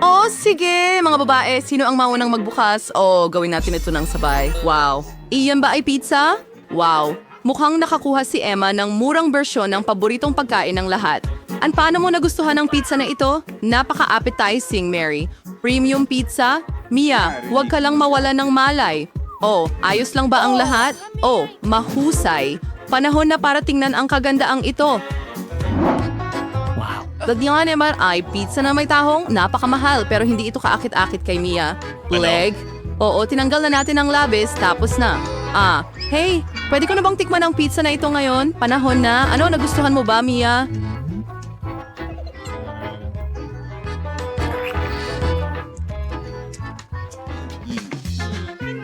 Oh, sige, mga babae, sino ang maunang magbukas? Oh, gawin natin ito ng sabay. Wow. Iyan ba ay pizza? Wow. Mukhang nakakuha si Emma ng murang bersyon ng paboritong pagkain ng lahat. Paano mo nagustuhan ang pizza na ito? Napaka-appetizing, Mary. Premium pizza? Mia, huwag ka lang mawala ng malay. Oh, ayos lang ba ang lahat? Oh, mahusay. Panahon na para tingnan ang kagandaang ito. Dadyan naman ay pizza na may tahong, napakamahal pero hindi ito kaakit-akit kay Mia. Leg? Oo, tinanggal na natin ang labis, tapos na. Hey, pwede ko na bang tikman ang pizza na ito ngayon? Panahon na. Ano, nagustuhan mo ba, Mia?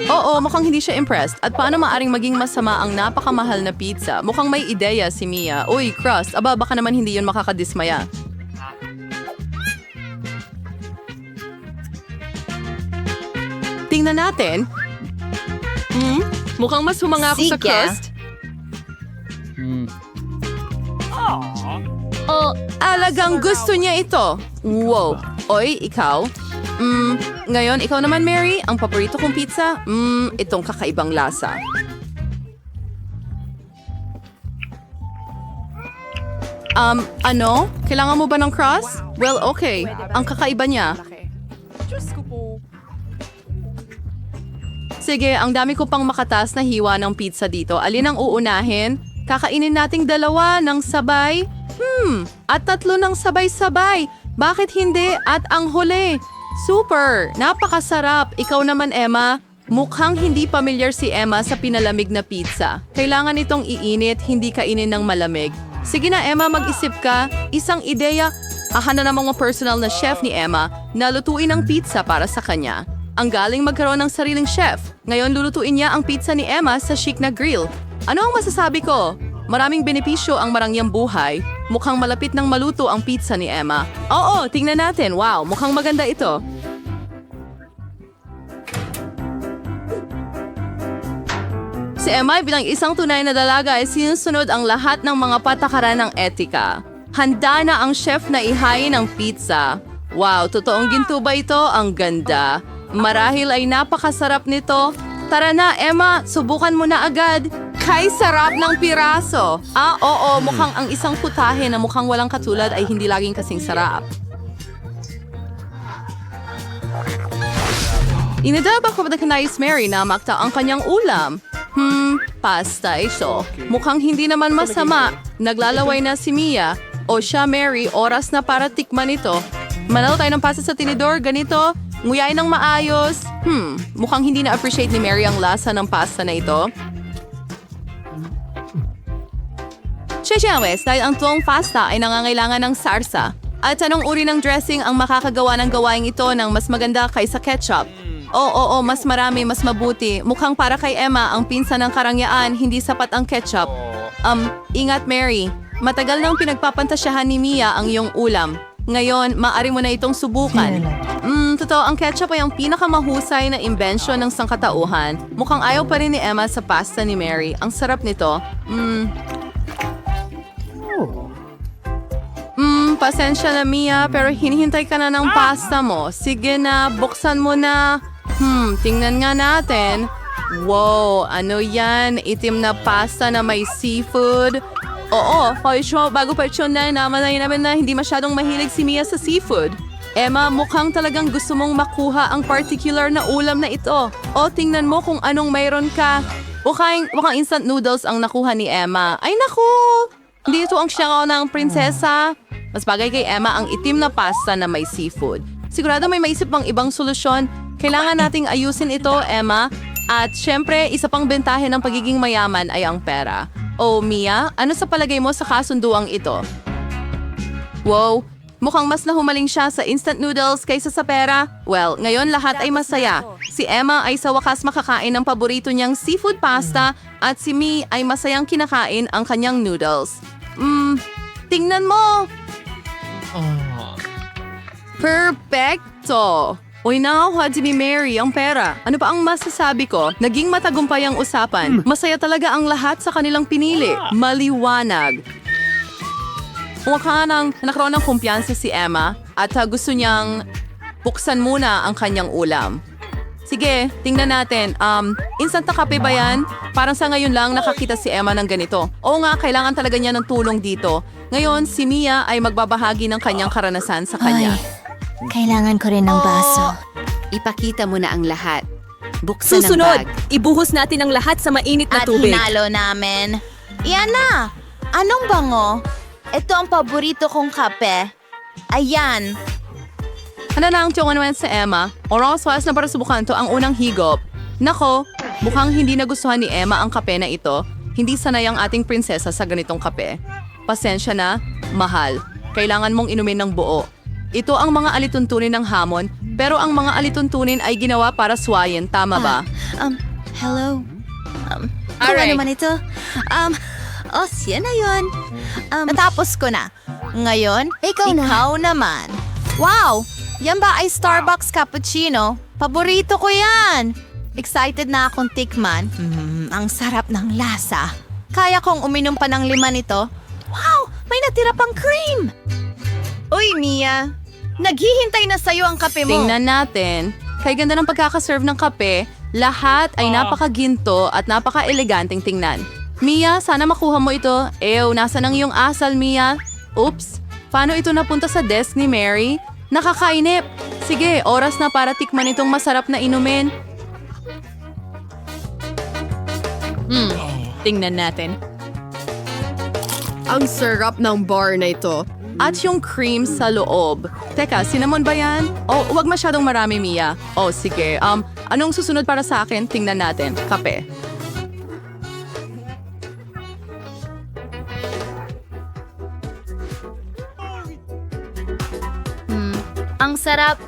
Oo, mukhang hindi siya impressed. At paano maaring maging masama ang napakamahal na pizza? Mukhang may ideya si Mia. Uy, crust, aba baka naman hindi yun makakadismaya. Tingnan natin. Mukhang mas humanga ako sa Sige. crust. Oh, alagang gusto niya ito. Wow. Oy, ikaw? Ngayon, ikaw naman, Mary, ang paborito kong pizza? Itong kakaibang lasa. Ano? Kailangan mo ba ng crust? Well, okay. Ang kakaiba niya. Sige, ang dami ko pang makatas na hiwa ng pizza dito. Alin ang uunahin? Kakainin nating dalawa ng sabay? At tatlo ng sabay-sabay. Bakit hindi? At ang huli. Super! Napakasarap. Ikaw naman, Emma. Mukhang hindi pamilyar si Emma sa pinalamig na pizza. Kailangan itong iinit, hindi kainin ng malamig. Sige na, Emma, mag-isip ka. Isang ideya. Ahanda na mga personal na chef ni Emma na lutuin ang pizza para sa kanya. Ang galing magkaroon ng sariling chef. Ngayon lulutuin niya ang pizza ni Emma sa chic na grill. Ano ang masasabi ko? Maraming benepisyo ang marangyang buhay. Mukhang malapit ng maluto ang pizza ni Emma. Oo, tingnan natin. Wow, mukhang maganda ito. Si Emma bilang isang tunay na dalaga ay sinusunod ang lahat ng mga patakaran ng etika. Handa na ang chef na ihain ang pizza. Wow, totoong ginto ba ito? Ang ganda. Marahil ay napakasarap nito. Tara na, Emma, subukan mo na agad. Kay sarap ng piraso. Oo, mukhang ang isang putahe na mukhang walang katulad ay hindi laging kasing sarap. Inidaba ko ba kanais Mary na makta ang kanyang ulam? Pasta ito. Mukhang hindi naman masama. Naglalaway na si Mia. O siya, Mary, oras na para tikman ito. Manalo tayo ng pasta sa tinidor, ganito. Nguyain ng maayos. Mukhang hindi na-appreciate ni Mary ang lasa ng pasta na ito. Chechawes, dahil ang tuwang pasta ay nangangailangan ng sarsa. At anong uri ng dressing ang makakagawa ng gawaing ito ng mas maganda kaysa ketchup? Oo, mas marami, mas mabuti. Mukhang para kay Emma, ang pinsan ng karangyaan, hindi sapat ang ketchup. Ingat Mary. Matagal nang pinagpapantasyahan ni Mia ang iyong ulam. Ngayon, maaari mo na itong subukan. Totoo, ang ketchup ay ang pinakamahusay na imbensyon ng sangkatauhan. Mukhang ayaw pa rin ni Emma sa pasta ni Mary. Ang sarap nito. Pasensya na Mia, pero hinihintay ka na ng pasta mo. Sige na, buksan mo na. Tingnan nga natin. Wow, ano yan? Itim na pasta na may seafood. Oo, bago pa ito na naman namin na hindi masyadong mahilig si Mia sa seafood. Emma, mukhang talagang gusto mong makuha ang particular na ulam na ito. O, tingnan mo kung anong mayroon ka. Mukhang instant noodles ang nakuha ni Emma. Ay naku! Hindi ito ang siyangaw ng prinsesa. Mas bagay kay Emma ang itim na pasta na may seafood. Sigurado may maisip pang ibang solusyon. Kailangan nating ayusin ito, Emma. At syempre, isa pang bentahe ng pagiging mayaman ay ang pera. Oh, Mia, ano sa palagay mo sa kasunduang ito? Wow, mukhang mas nahumaling siya sa instant noodles kaysa sa pera. Well, ngayon lahat ay masaya. Si Emma ay sa wakas makakain ng paborito niyang seafood pasta at si Mi ay masayang kinakain ang kanyang noodles. Tingnan mo! Perfecto! Uy, nakakuha si Mary ang pera. Ano pa ang masasabi ko? Naging matagumpay ang usapan. Masaya talaga ang lahat sa kanilang pinili. Maliwanag. Mukha nang nakaroon ng kumpiyansa si Emma at gusto niyang buksan muna ang kanyang ulam. Sige, tingnan natin. Instant na kape ba yan? Parang sa ngayon lang nakakita si Emma ng ganito. Oo nga, kailangan talaga niya ng tulong dito. Ngayon, si Mia ay magbabahagi ng kanyang karanasan sa kanya. Kailangan ko rin ng baso. Ipakita mo na ang lahat. Buksan Susunod, ang bag. ibuhos natin ang lahat sa mainit na At tubig. hinalo namin. Yan na! Anong bango? Ito ang paborito kong kape. Ayan. Ano lang tiyong naman sa Emma? Oras na para subukan to ang unang higop. Nako, mukhang hindi nagustuhan ni Emma ang kape na ito. Hindi sanay ang ating prinsesa sa ganitong kape. Pasensya na, mahal. Kailangan mong inumin ng buo. Ito ang mga alituntunin ng hamon, pero ang mga alituntunin ay ginawa para suwayin, tama ba? Hello? Alright. Ano naman ito? Siya na yun. Natapos ko na. Ngayon, ikaw naman. Wow! Yan ba ay Starbucks cappuccino? Paborito ko yan! Excited na akong tikman. Ang sarap ng lasa. Kaya kong uminom pa ng 5 nito. Wow! May natira pang cream! Uy, Mia! Naghihintay na sa'yo ang kape mo. Tingnan natin. Kay ganda ng pagkakaserve ng kape, lahat ay napakaginto at napaka-eleganteng tingnan. Mia, sana makuha mo ito. Ew, nasa nang iyong asal, Mia? Oops, paano ito napunta sa desk ni Mary? Nakakainip. Sige, oras na para tikman itong masarap na inumin. Tingnan natin. Ang sarap ng bar na ito. At yung cream sa loob. Teka, cinnamon ba yan? Oh, wag masyadong marami, Mia. Oh, sige. Anong susunod para sa akin? Tingnan natin. Kape. Ang sarap.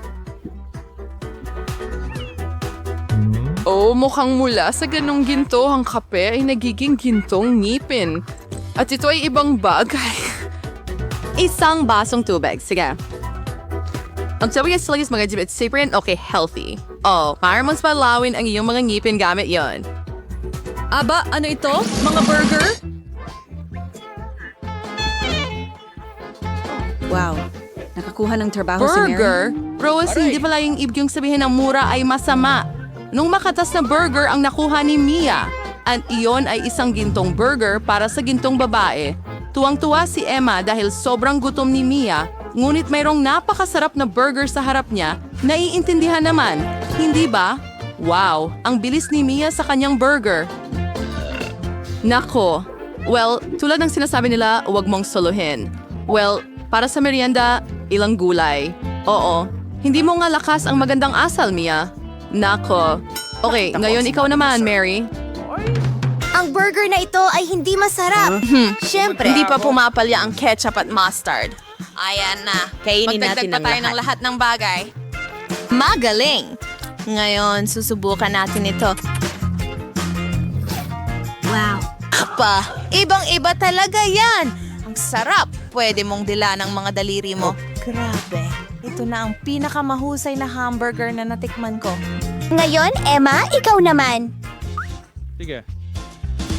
Oh, mukhang mula sa ganong ginto ang kape ay nagiging gintong ngipin. At ito ay ibang bagay. Isang basong tubig. Sige. Ang sabi niya sila mga jibit siprin, okay, healthy. Oh, para mas palawin ang iyong mga ngipin gamit yon. Aba, ano ito? Mga burger? Wow. Nakakuha ng trabaho si Mary. Burger? Rose, hindi pala yung ibig yung sabihin ng mura ay masama. Nung makatas na burger ang nakuha ni Mia. At iyon ay isang gintong burger para sa gintong babae. Tuwang-tuwa si Emma dahil sobrang gutom ni Mia, ngunit mayroong napakasarap na burger sa harap niya, naiintindihan naman, hindi ba? Wow, ang bilis ni Mia sa kanyang burger. Nako, well, tulad ng sinasabi nila, huwag mong suluhin. Well, para sa merienda, ilang gulay. Oo, hindi mo nga lakas ang magandang asal, Mia. Nako. Okay, ngayon ikaw naman, Mary. Ang burger na ito ay hindi masarap. Siyempre. Hindi pa pumapalya ang ketchup at mustard. Ayan na. Kainin natin Magdagdag pa ang tayo lahat. ng lahat ng bagay. Magaling. Ngayon, susubukan natin ito. Wow. Ibang-iba talaga yan. Ang sarap. Pwede mong dila ng mga daliri mo. Grabe. Ito na ang pinakamahusay na hamburger na natikman ko. Ngayon, Emma, ikaw naman. Sige.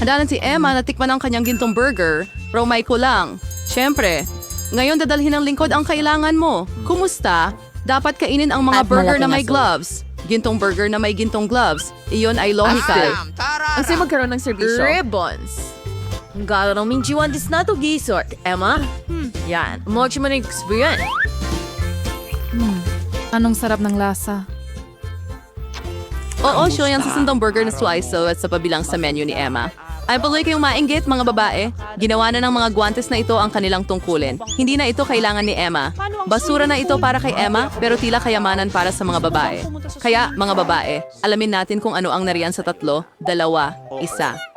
Handa na si Emma na tikman ang kanyang gintong burger. Romay ko lang. Siyempre, ngayon dadalhin ng lingkod ang kailangan mo. Kumusta? Dapat kainin ang mga At burger na malaki na may gloves. Gintong burger na may gintong gloves. Iyon ay logical. Kasi magkaroon ng serbisyo. Ribbons. Gano'n minjiwan dis na to gisort, Emma? Yan. Mochi mo na experience. Anong sarap ng lasa? Oo, sure yan sa sundang burger na swiso at sa pabilang sa menu ni Emma. Ay paloy kayong mainggit, mga babae. Ginawa na ng mga guwantes na ito ang kanilang tungkulin. Hindi na ito kailangan ni Emma. Basura na ito para kay Emma, pero tila kayamanan para sa mga babae. Kaya, mga babae, alamin natin kung ano ang nariyan sa 3, 2, 1.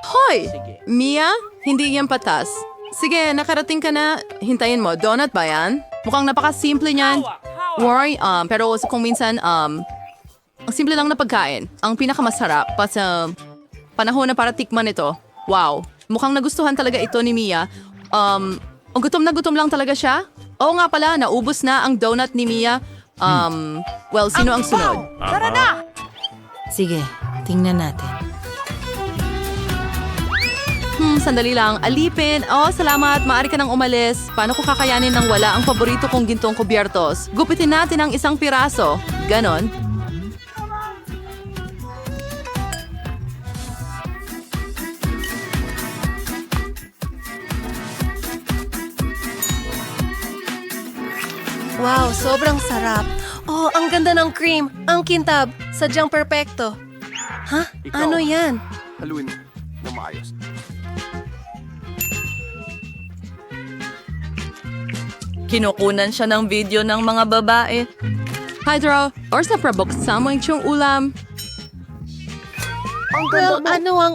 Hoy! Mia, hindi yan patas. Sige, nakarating ka na. Hintayin mo, donut ba yan? Mukhang napakasimple niyan. Worry, pero kung minsan, ang simple lang na pagkain. Ang pinakamasarap pa sa panahon na para tikman ito. Wow, mukhang nagustuhan talaga ito ni Mia. Gutom na gutom lang talaga siya. Oo nga pala, naubos na ang donut ni Mia. Well, sino ang sunod? Sige, tingnan natin. Sandali lang. Alipin. Oh, salamat. Maaari ka nang umalis. Paano ko kakayanin nang wala ang paborito kong gintong kubyertos? Gupitin natin ang isang piraso. Ganon. Wow, sobrang sarap. Oh, ang ganda ng cream. Ang kintab. Sadyang perpekto. Ha? Ano yan? Haluin na maayos. Kinukunan siya ng video ng mga babae. Hydro, or sa prabuksan mo yung ulam. Well, ano ang...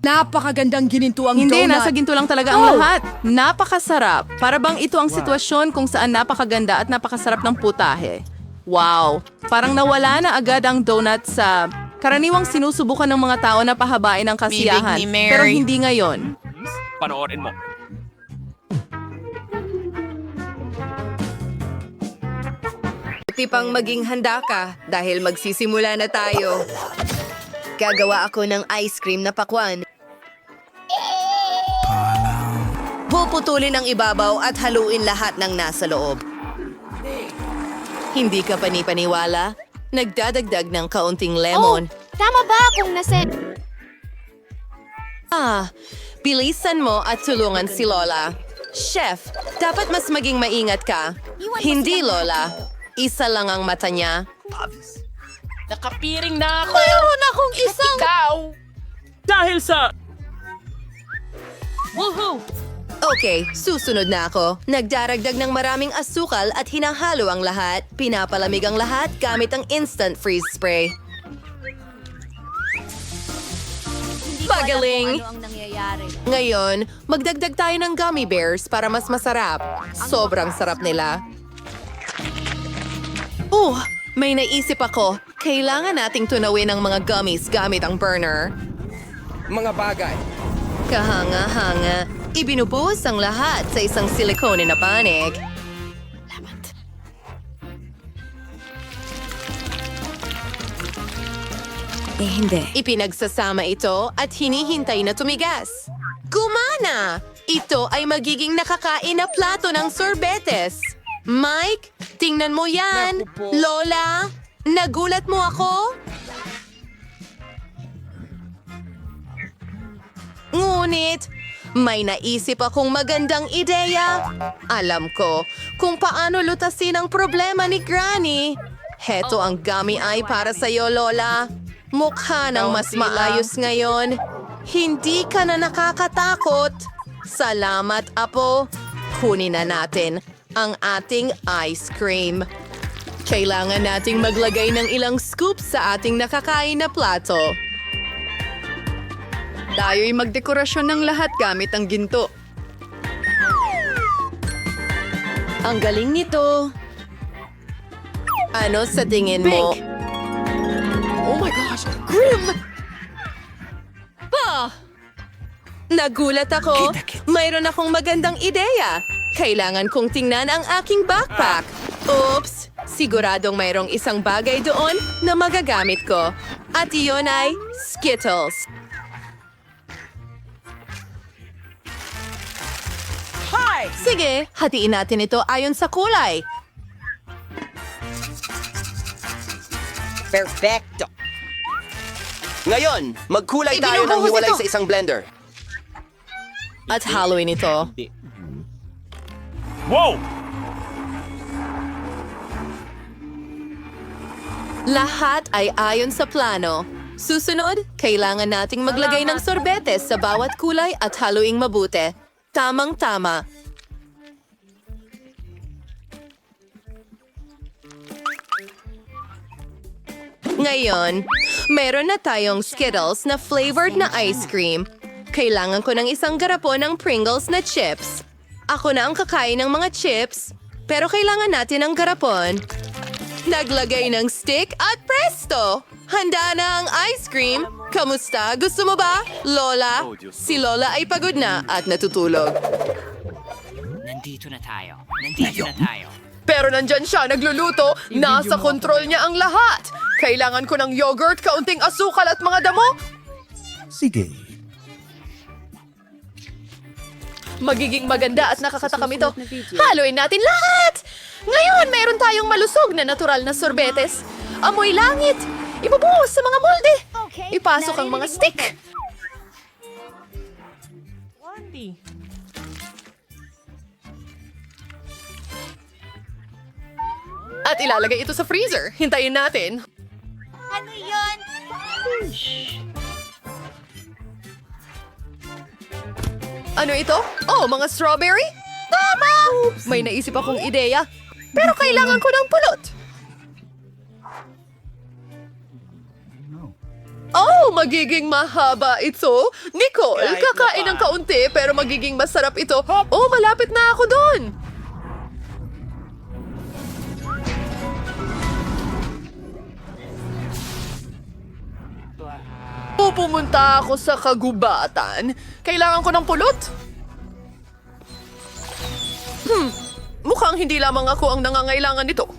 Napakagandang ginintuang Hindi, nasa ginto lang talaga ang lahat. Napakasarap. Para bang ito ang sitwasyon kung saan napakaganda at napakasarap ng putahe. Wow, parang nawala na agad ang donut sa karaniwang sinusubukan ng mga tao na pahabain ang kasiyahan. Bibig ni Mary. Pero hindi ngayon. Panoorin mo. Tipang maging handa ka dahil magsisimula na tayo. Gagawa ako ng ice cream na pakwan. Puputulin ang ibabaw at haluin lahat ng nasa loob. Hindi ka panipaniwala? Nagdadagdag ng kaunting lemon. Tama ba kung nasa... Bilisan mo at tulungan si Lola. Chef, dapat mas maging maingat ka. Hindi, Lola. Isa lang ang mata niya. Nakapiring na ako! Mayroon akong isang... Ikaw! Dahil sa... Woohoo! Okay, susunod na ako. Nagdaragdag ng maraming asukal at hinahalo ang lahat. Pinapalamig ang lahat gamit ang instant freeze spray. Pagaling! Ano ang nangyayari? Ngayon, magdagdag tayo ng gummy bears para mas masarap. Sobrang sarap nila. May naisip ako. Kailangan nating tunawin ang mga gummies gamit ang burner. Mga bagay. Kahanga-hanga. Ibinubuhos ang lahat sa isang silikone na panig. Hindi. Ipinagsasama ito at hinihintay na tumigas. Gumana! Ito ay magiging nakakain na plato ng sorbetes. Mike, tingnan mo yan. Lola, nagulat mo ako? Ngunit, may naisip akong magandang ideya. Alam ko kung paano lutasin ang problema ni Granny. Heto ang gummy eye para sa'yo, Lola. Mukha ng mas maayos ngayon. Hindi ka na nakakatakot. Salamat, Apo. Kunin na natin ang ating ice cream. Kailangan nating maglagay ng ilang scoops sa ating nakakain na plato. Tayo'y magdekorasyon ng lahat gamit ang ginto. Ang galing nito. Ano sa tingin mo? Oh my gosh, grim! Nagulat ako. Mayroon akong magandang ideya. Kailangan kong tingnan ang aking backpack. Oops! Siguradong mayroong isang bagay doon na magagamit ko. At iyon ay Skittles. Sige, hatiin natin ito ayon sa kulay. Perfecto. Ngayon, magkulay tayo ng Ibinubuhos hiwalay ito. sa isang blender. At Halloween ito. Wow! Lahat ay ayon sa plano. Susunod, kailangan nating maglagay ng sorbetes sa bawat kulay at haluing mabuti. Tamang-tama. Ngayon, meron na tayong Skittles na flavored na ice cream. Kailangan ko ng isang garapon ng Pringles na chips. Ako na ang kakain ng mga chips, pero kailangan natin ng garapon. Naglagay ng stick at presto! Handa na ang ice cream. Kamusta? Gusto mo ba? Lola? Si Lola ay pagod na at natutulog. Nandito na tayo. Nandito na tayo. Pero nandyan siya, nagluluto. Nasa kontrol niya ang lahat. Kailangan ko ng yogurt, kaunting asukal at mga damo. Sige. magiging maganda at nakakatakam ito. Haluin natin lahat! Ngayon, meron tayong malusog na natural na sorbetes. Amoy langit! Ibubuhos sa mga molde! Ipasok ang mga stick! At ilalagay ito sa freezer. Hintayin natin. Ano yun? Ano ito? Oh, mga strawberry? Tama! May naisip akong ideya. Pero kailangan ko ng pulot. Oh, magiging mahaba ito. Nicole, kakain ng kaunti pero magiging masarap ito. Oh, malapit na ako doon. Pupunta ako sa kagubatan. Kailangan ko ng pulot. Mukhang hindi lamang ako ang nangangailangan nito.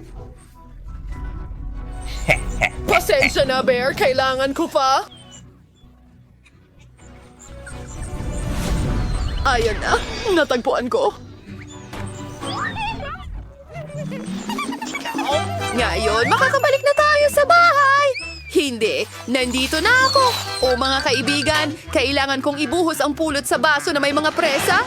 Pasensya na, Bear. Kailangan ko pa. Ayan na. Natagpuan ko. Ngayon, makakabalik na tayo sa bahay. Hindi. Nandito na ako. O mga kaibigan, kailangan kong ibuhos ang pulot sa baso na may mga presa.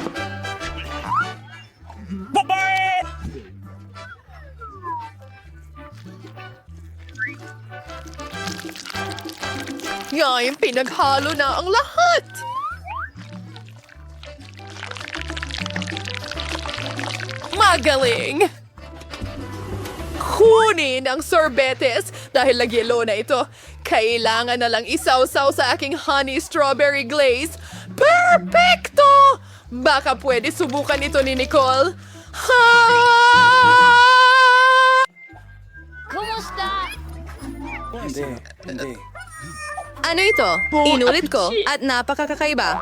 Ngayon, pinaghalo na ang lahat. Magaling! Kunin ang sorbetes dahil nagyelo na ito. Kailangan na lang isawsaw sa aking honey strawberry glaze. Perfecto! Baka pwede subukan ito ni Nicole. Ha! Ano ito? Inulit ko at napakakakaiba.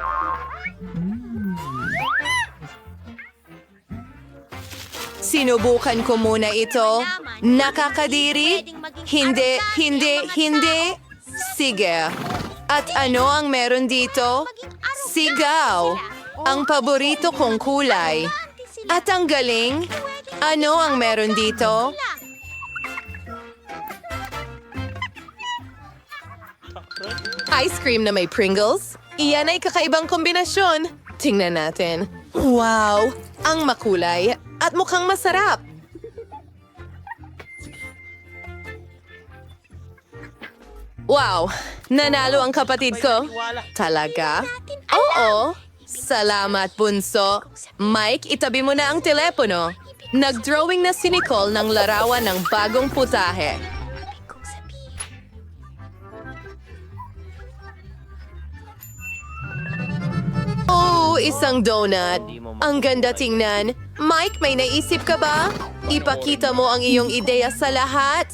Sinubukan ko muna ito. Nakakadiri? Hindi, hindi, hindi. Sige. At ano ang meron dito? Sigaw. Ang paborito kong kulay. At ang galing? Ano ang meron dito? Ice cream na may Pringles? Iyan ay kakaibang kombinasyon. Tingnan natin. Wow! Ang makulay at mukhang masarap. Wow! Nanalo ang kapatid ko. Talaga? Oo. Salamat, bunso. Mike, itabi mo na ang telepono. Nag-drawing na si Nicole ng larawan ng bagong putahe. Oh, isang donut. Ang ganda tingnan. Mike, may naisip ka ba? Ipakita mo ang iyong ideya sa lahat.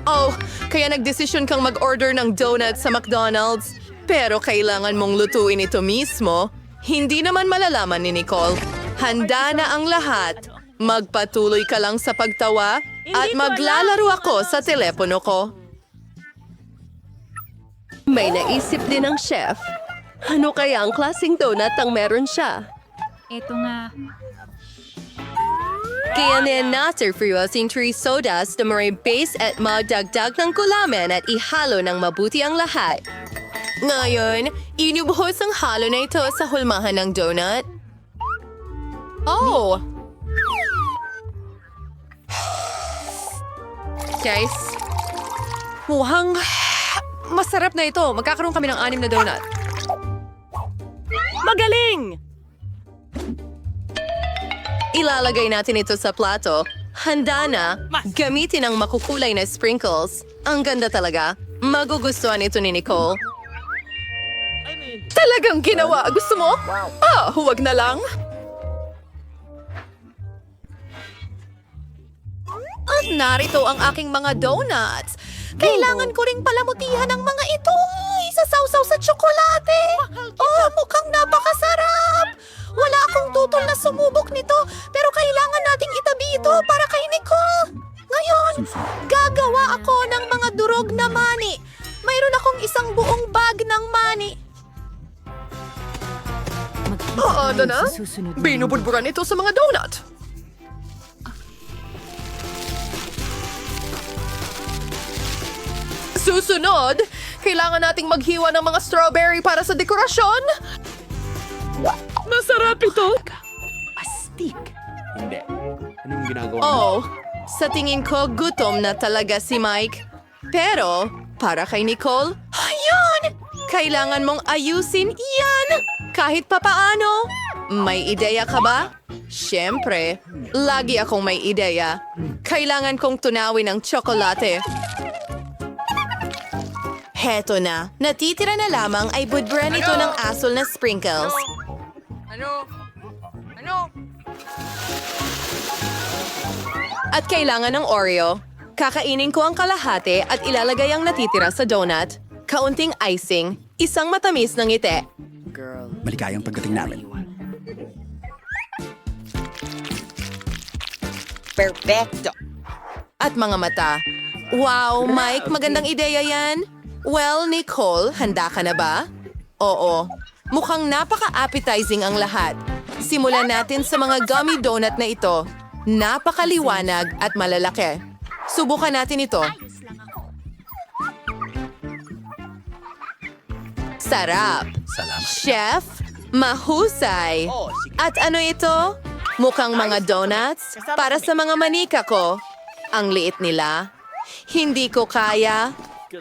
Oh, kaya nagdesisyon kang mag-order ng donut sa McDonald's. Pero kailangan mong lutuin ito mismo. Hindi naman malalaman ni Nicole. Handa na ang lahat. Magpatuloy ka lang sa pagtawa at maglalaro ako sa telepono ko. May naisip din ang chef. Ano kaya ang klaseng donut ang meron siya? Ito nga. Kayanin natin friosing tree sodas na may base at magdagdag ng gulaman at ihalo ng mabuti ang lahat. Ngayon, inubuhos ang halo na ito sa hulmahan ng donut. Oh! Guys, mukhang masarap na ito. Magkakaroon kami ng 6 na donut. Magaling! Ilalagay natin ito sa plato. Handa na. Gamitin ang makukulay na sprinkles. Ang ganda talaga. Magugustuhan ito ni Nicole. Talagang ginawa. Gusto mo? Ah, huwag na lang. At narito ang aking mga donuts. Kailangan ko ring palamutihan ang mga ito. Isasawsaw sa tsokolate. Oh, mukhang napakasarap. Wala akong tutol na sumubok nito, pero kailangan nating itabi ito para kay Nicole. Ngayon, gagawa ako ng mga durog na mani. Mayroon akong isang buong bag ng mani. Ano na? Binubulburan ito sa mga donut. Susunod, kailangan nating maghiwa ng mga strawberry para sa dekorasyon. Masarap ito. Hindi. Anong ginagawa mo? Oh, sa tingin ko gutom na talaga si Mike. Pero, para kay Nicole, ayun! Kailangan mong ayusin yan! Kahit papaano. May ideya ka ba? Siyempre, lagi akong may ideya. Kailangan kong tunawin ang tsokolate. Heto na. Natitira na lamang ay budburan ito ng asol na sprinkles. At kailangan ng Oreo. Kakainin ko ang kalahati at ilalagay ang natitira sa donut. Kaunting icing, isang matamis ng ngiti. Maligayang pagdating namin. Perfecto. At mga mata. Wow, Mike, magandang ideya yan. Well, Nicole, handa ka na ba? Oo. Mukhang napaka-appetizing ang lahat. Simulan natin sa mga gummy donut na ito. Napakaliwanag at malalaki. Subukan natin ito. Sarap. Salamat. Chef, mahusay. At ano ito? Mukhang mga donuts para sa mga manika ko. Ang liit nila. Hindi ko kaya.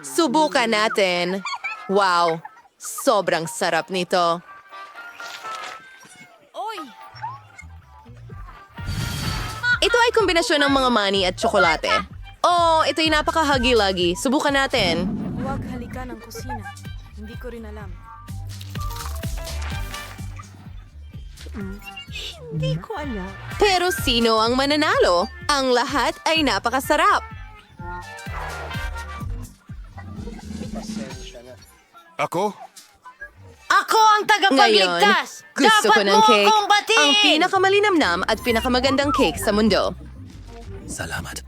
Subukan natin. Wow, sobrang sarap nito. Ito ay kombinasyon ng mga mani at tsokolate. Oh, ito'y napakahagi-lagi. Subukan natin. Huwag halika ng kusina. Hindi ko rin alam. Hindi ko alam. Pero sino ang mananalo? Ang lahat ay napakasarap. Ako? Ako ang tagapagligtas! Ngayon, gusto ko ng cake. batiin! Ang pinakamalinamnam at pinakamagandang cake sa mundo. Salamat.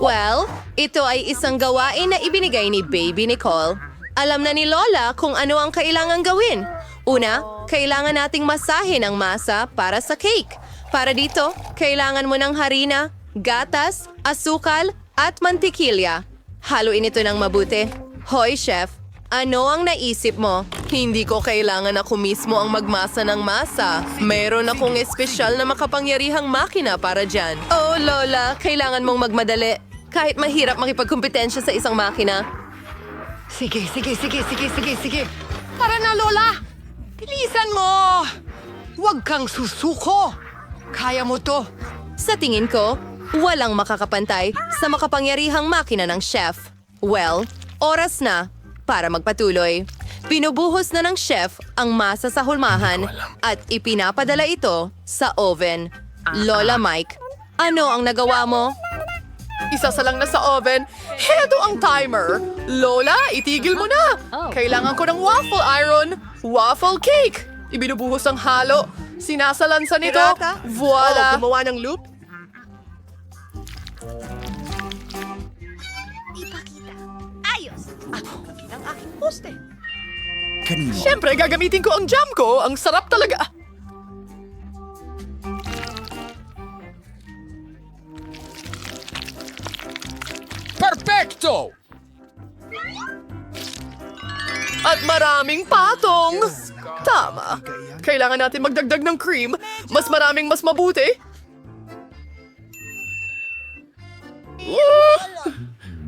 Well, ito ay isang gawain na ibinigay ni Baby Nicole. Alam na ni Lola kung ano ang kailangan gawin. Una, kailangan nating masahin ang masa para sa cake. Para dito, kailangan mo ng harina, gatas, asukal, at mantikilya. Haluin ito ng mabuti. Hoy, Chef, ano ang naisip mo? Hindi ko kailangan ako mismo ang magmasa ng masa. Meron akong espesyal na makapangyarihang makina para dyan. Oh, Lola, kailangan mong magmadali. Kahit mahirap makipagkumpetensya sa isang makina. Sige. Tara na, Lola! Bilisan mo! Huwag kang susuko! Kaya mo to! Sa tingin ko, walang makakapantay sa makapangyarihang makina ng chef. Well, oras na para magpatuloy. Binubuhos na ng chef ang masa sa hulmahan at ipinapadala ito sa oven. Lola Mike, ano ang nagawa mo? Isasalang na sa oven. Heto ang timer. Lola, itigil mo na. Kailangan ko ng waffle iron. Waffle cake. Ibinubuhos ang halo. Sinasalansan nito. Voila. Gumawa ng loop. Kanino? Siyempre, gagamitin ko ang jam ko. Ang sarap talaga. Perfecto! At maraming patong. Tama. Kailangan natin magdagdag ng cream. Mas mabuti.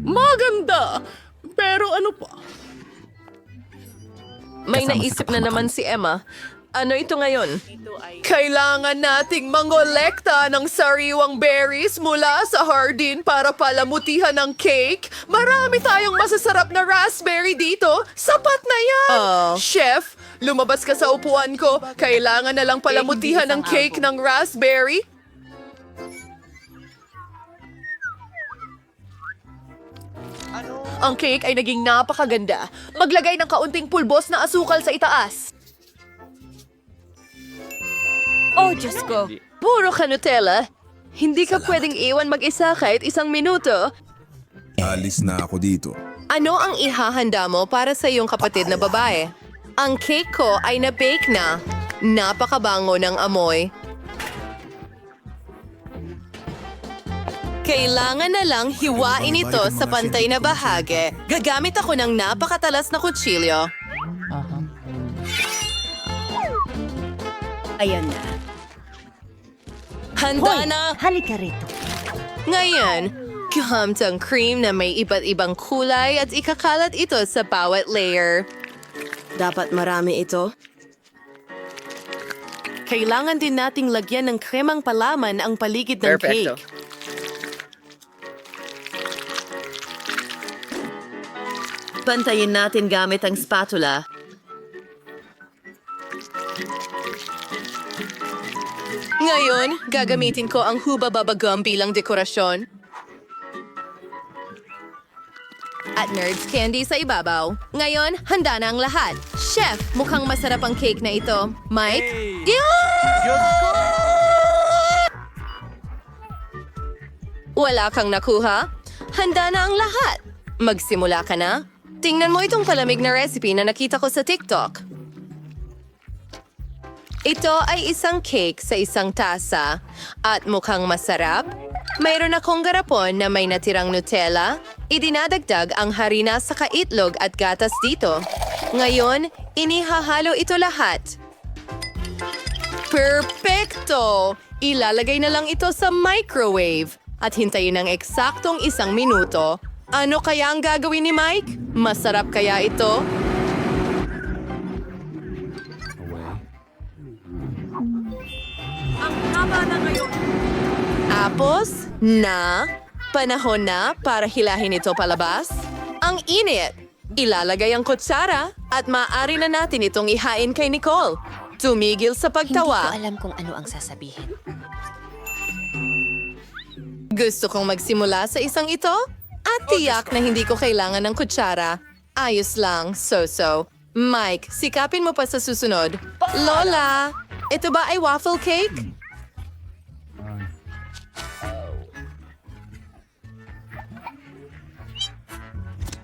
Maganda. Pero ano pa? May Kasama sa naisip na kapamakan. naman si Emma. Ano ito ngayon? Kailangan nating mangolekta ng sariwang berries mula sa hardin para palamutihan ng cake. Marami tayong masasarap na raspberry dito. Sapat na yan! Chef, lumabas ka sa upuan ko. Kailangan na lang palamutihan ng cake ng raspberry. Ang cake ay naging napakaganda. Maglagay ng kaunting pulbos na asukal sa itaas. Oh, Diyos ko. Puro ka Nutella. Hindi ka pwedeng iwan mag-isa kahit isang minuto. Alis na ako dito. Ano ang ihahanda mo para sa iyong kapatid na babae? Ang cake ko ay na-bake na. Napakabango ng amoy. Kailangan na lang hiwain ito sa pantay na bahagi. Gagamit ako ng napakatalas na kutsilyo. Ayan na. Handa na! Halika rito. Ngayon, gamit ang cream na may iba't ibang kulay at ikakalat ito sa bawat layer. Dapat marami ito. Kailangan din nating lagyan ng kremang palaman ang paligid ng cake. Pantayin natin gamit ang spatula. Ngayon, gagamitin ko ang Huba Baba Gum bilang dekorasyon. At Nerds Candy sa ibabaw. Ngayon, handa na ang lahat. Chef, mukhang masarap ang cake na ito. Mike? Wala kang nakuha? Handa na ang lahat. Magsimula ka na? Tingnan mo itong palamig na recipe na nakita ko sa TikTok. Ito ay isang cake sa isang tasa at mukhang masarap. Mayroon akong garapon na may natirang Nutella. Idinadagdag ang harina sa kaitlog at gatas dito. Ngayon, inihahalo ito lahat. Perfecto! Ilalagay na lang ito sa microwave at hintayin ng eksaktong 1 minuto. Ano kaya ang gagawin ni Mike? Masarap kaya ito? Tapos, panahon na para hilahin ito palabas. Ang init! Ilalagay ang kutsara at maaari na natin itong ihain kay Nicole. Tumigil sa pagtawa. Alam kung ano ang sasabihin. Gusto kong magsimula sa isang ito at tiyak na hindi ko kailangan ng kutsara. Ayos lang, so-so. Mike, sikapin mo pa sa susunod. Lola, ito ba ay waffle cake?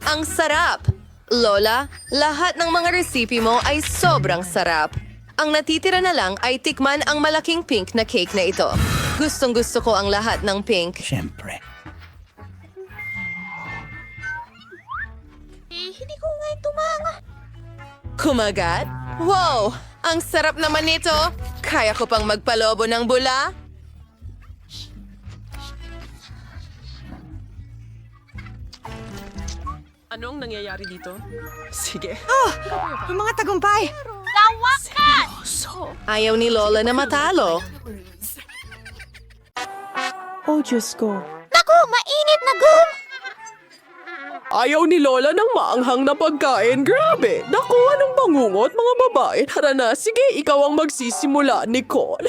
Ang sarap! Lola, lahat ng mga resipe mo ay sobrang sarap. Ang natitira na lang ay tikman ang malaking pink na cake na ito. Gustong-gusto ko ang lahat ng pink. Siyempre. Kumagat? Wow! Ang sarap naman nito! Kaya ko pang magpalobo ng bula? Anong nangyayari dito? Sige. Ayaw ni Lola na matalo. Naku, mainit na gum! Ayaw ni Lola ng maanghang na pagkain. Grabe! Naku, anong bangungot, mga babae? Tara na, sige, ikaw ang magsisimula, Nicole.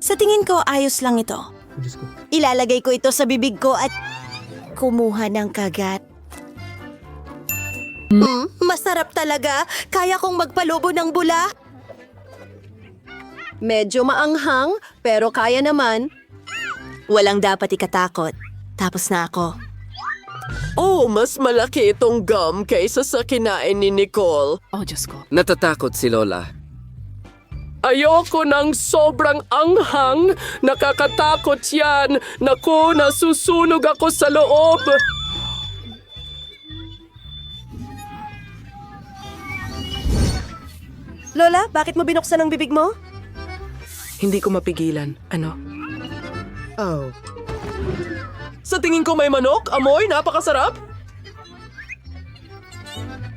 Sa tingin ko, ayos lang ito. Ilalagay ko ito sa bibig ko at kumuha ng kagat. Masarap talaga. Kaya kong magpalobo ng bula. Medyo maanghang, pero kaya naman. Walang dapat ikatakot. Tapos na ako. Oh, mas malaki itong gum kaysa sa kinain ni Nicole. Natatakot si Lola. Ayoko ng sobrang anghang. Nakakatakot yan. Naku, nasusunog ako sa loob. Lola, bakit mo binuksan ang bibig mo? Hindi ko mapigilan. Ano? Oh. Sa tingin ko may manok, amoy, napakasarap.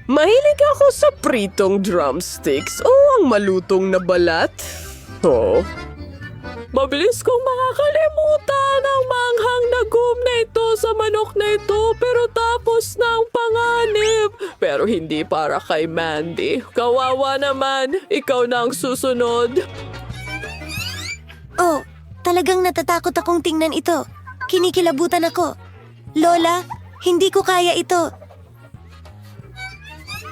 Mahilig ako sa pritong drumsticks o ang malutong na balat. Oh. Mabilis kong makakalimutan ang manghang na gum na ito sa manok na ito pero tapos na ang panganib. Pero hindi para kay Mandy. Kawawa naman, ikaw na ang susunod. Oh, talagang natatakot akong tingnan ito. Kinikilabutan ako. Lola, hindi ko kaya ito.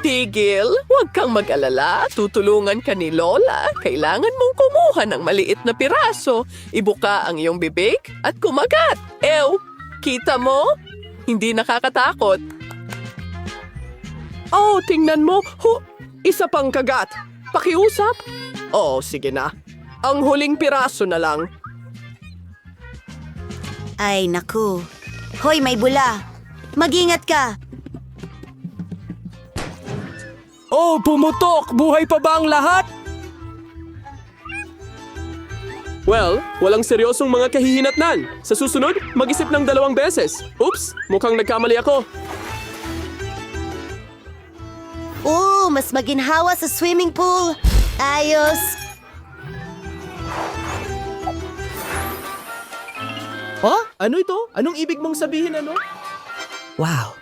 Tigil, huwag kang mag-alala. Tutulungan ka ni Lola. Kailangan mong kumuha ng maliit na piraso. Ibuka ang iyong bibig at kumagat. Ew! Kita mo? Hindi nakakatakot. Oh, tingnan mo. Isa pang kagat. Pakiusap? Oh, sige na. Ang huling piraso na lang. Ay, naku. Hoy, may bula. Mag-ingat ka. Oh, pumutok! Buhay pa ba ang lahat? Well, walang seryosong mga kahihinatnan. Sa susunod, mag-isip ng 2 beses. Oops, mukhang nagkamali ako. Mas maginhawa sa swimming pool. Ayos. Oh? Ano ito? Anong ibig mong sabihin ano? Wow.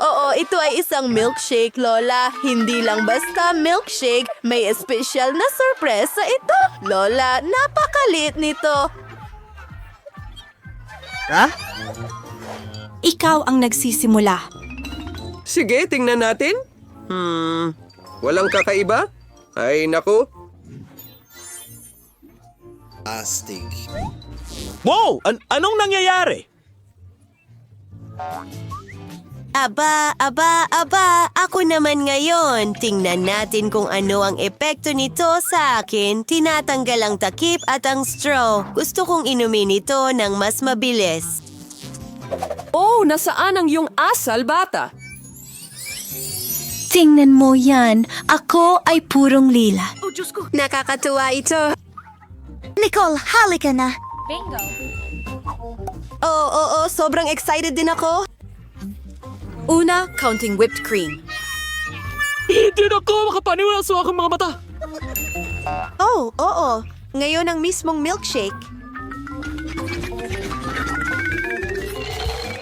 Oo, ito ay isang milkshake, Lola. Hindi lang basta milkshake, may espesyal na sorpresa ito. Lola, napakalit nito. Ikaw ang nagsisimula. Sige, tingnan natin. Walang kakaiba? Ay, naku. Astig. Wow! Anong nangyayari? Aba, ako naman ngayon. Tingnan natin kung ano ang epekto nito sa akin. Tinatanggal ang takip at ang straw. Gusto kong inumin ito ng mas mabilis. Oh, nasaan ang iyong asal, bata? Tingnan mo yan. Ako ay purong lila. Nakakatuwa ito. Nicole, halika na. Oo, sobrang excited din ako. Una, counting whipped cream. Hindi na ako makapaniwala sa aking mga mata. Oo. Ngayon ang mismong milkshake.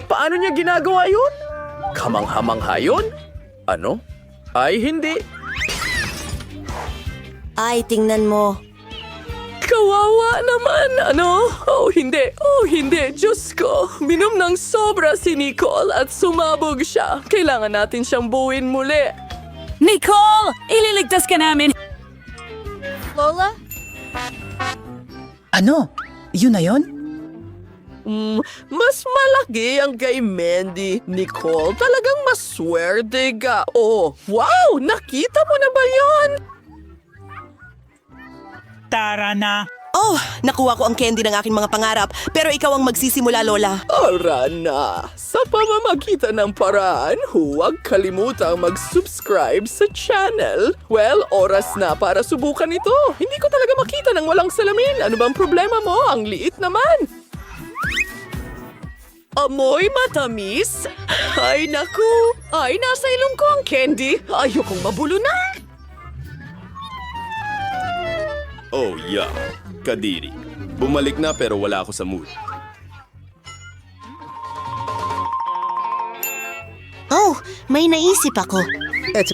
Paano niya ginagawa yun? Kamangha-mangha yun? Ano? Ay, hindi. Ay, tingnan mo. Kawawa naman, ano? Oh, hindi. Diyos ko. Minom ng sobra si Nicole at sumabog siya. Kailangan natin siyang buuin muli. Nicole! Ililigtas ka namin! Lola? Ano? Yun na yun? Mas malaki ang kay Mandy. Nicole, talagang maswerte ka. Oh, wow! Nakita mo na ba yun? Tara na! Oh, nakuha ko ang candy ng aking mga pangarap. Pero ikaw ang magsisimula, Lola. Tara na! Sa pamamagitan ng paraan, huwag kalimutang mag-subscribe sa channel. Well, oras na para subukan ito. Hindi ko talaga makita ng walang salamin. Ano bang problema mo? Ang liit naman. Amoy matamis? Ay, naku! Ay, nasa ilong ko ang candy. Ayokong mabulo na. Oh, yeah. Kadiri. Bumalik na pero wala ako sa mood. Oh, may naisip ako.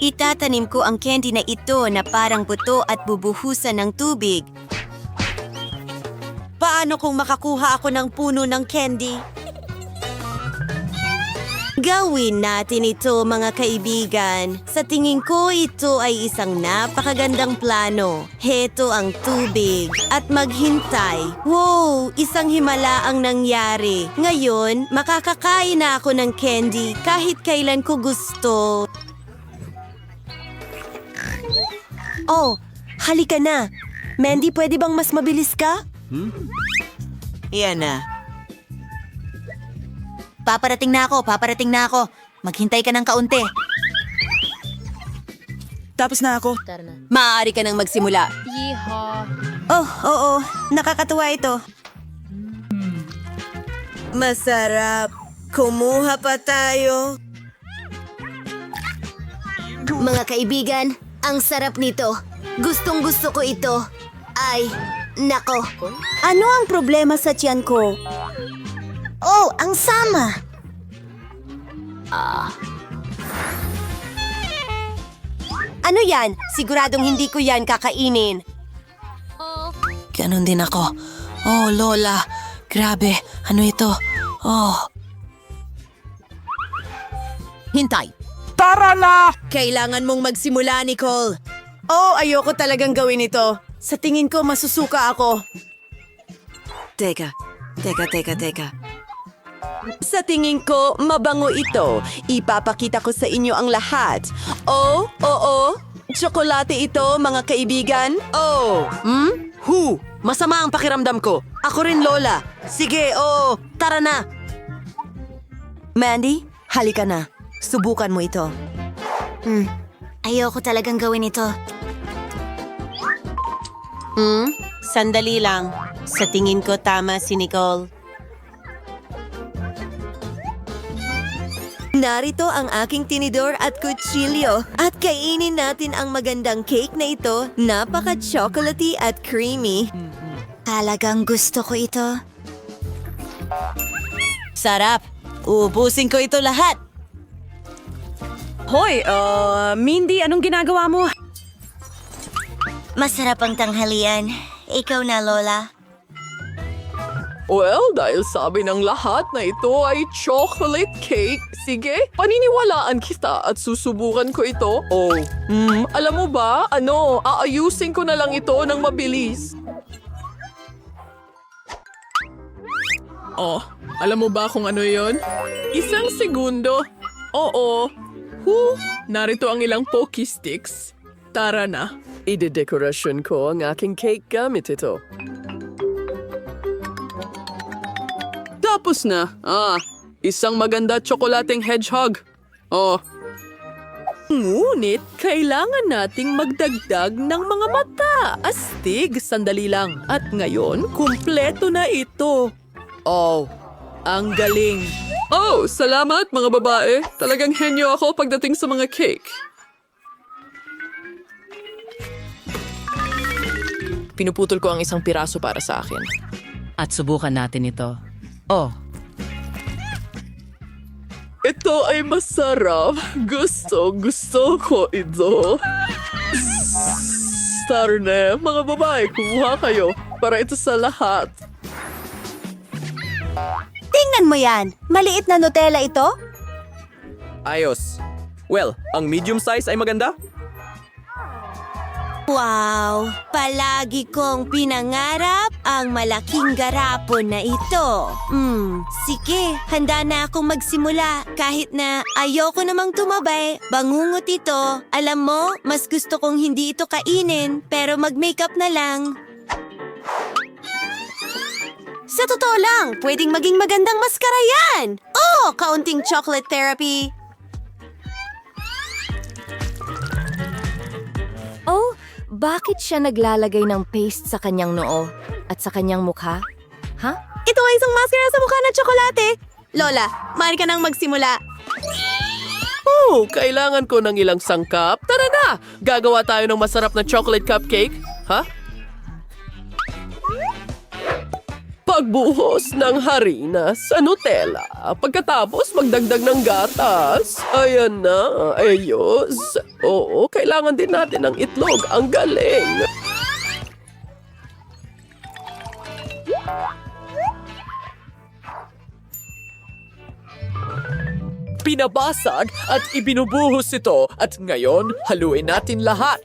Itatanim ko ang candy na ito na parang buto at bubuhusan ng tubig. Paano kung makakuha ako ng puno ng candy? Gawin natin ito, mga kaibigan. Sa tingin ko, ito ay isang napakagandang plano. Heto ang tubig. At maghintay. Wow! Isang himala ang nangyari. Ngayon, makakakain na ako ng candy kahit kailan ko gusto. Oh, halika na. Mandy, pwede bang mas mabilis ka? Yan na. Paparating na ako. Maghintay ka ng kaunti. Tapos na ako. Maaari ka nang magsimula. Oh, oo. Nakakatuwa ito. Masarap. Kumuha pa tayo. Mga kaibigan, ang sarap nito. Gustong gusto ko ito. Ay, nako. Ano ang problema sa tiyan ko? Oh, ang sama. Ano yan? Siguradong hindi ko yan kakainin. Ganon din ako. Oh, Lola. Grabe. Ano ito? Oh. Hintay. Tara na! Kailangan mong magsimula, Nicole. Oh, ayoko talagang gawin ito. Sa tingin ko, masusuka ako. Teka, Teka. Sa tingin ko, mabango ito. Ipapakita ko sa inyo ang lahat. Oh, oo. Tsokolate ito, mga kaibigan. Oh, masama ang pakiramdam ko. Ako rin, Lola. Sige, oo. Tara na. Mandy, halika na. Subukan mo ito. Ayoko talagang gawin ito. Sandali lang. Sa tingin ko, tama si Nicole. Narito ang aking tinidor at kutsilyo at kainin natin ang magandang cake na ito. Napaka-chocolatey at creamy. Talagang gusto ko ito. Sarap! Uubusin ko ito lahat. Hoy, Mindy, anong ginagawa mo? Masarap ang tanghalian. Ikaw na, Lola. Well, dahil sabi ng lahat na ito ay chocolate cake, sige, paniniwalaan kita at susubukan ko ito. Oh, alam mo ba, aayusin ko na lang ito ng mabilis. Oh, alam mo ba kung ano yon? 1 segundo. Oo. Narito ang ilang Pocky Sticks. Tara na. Ide-dekorasyon ko ang aking cake gamit ito. Tapos na. Isang maganda tsokolateng hedgehog. Oh. Ngunit, kailangan nating magdagdag ng mga mata. Astig, sandali lang. At ngayon, kumpleto na ito. Oh, ang galing. Oh, salamat mga babae. Talagang henyo ako pagdating sa mga cake. Pinuputol ko ang isang piraso para sa akin. At subukan natin ito. Oh, Ito ay masarap. Gusto ko ito. Tara mga babae, kumuha kayo para ito sa lahat. Tingnan mo yan! Maliit na Nutella ito? Ayos. Well, ang medium size ay maganda. Wow! Palagi kong pinangarap ang malaking garapon na ito. Sige, handa na akong magsimula. Kahit na ayoko namang tumabay, bangungot ito. Alam mo, mas gusto kong hindi ito kainin, pero mag-makeup na lang. Sa totoo lang, pwedeng maging magandang maskara yan! Oh, kaunting chocolate therapy. Oh, bakit siya naglalagay ng paste sa kanyang noo at sa kanyang mukha? Ha? Ito ay isang maskara sa mukha na tsokolate. Lola, maaari ka nang magsimula. Oh, kailangan ko ng ilang sangkap. Tara na! Gagawa tayo ng masarap na chocolate cupcake. Ha? Pagbuhos ng harina sa Nutella. Pagkatapos, magdagdag ng gatas. Ayan na. Ayos. Oo, kailangan din natin ng itlog. Ang galing. Pinabasag at ibinubuhos ito. At ngayon, haluin natin lahat.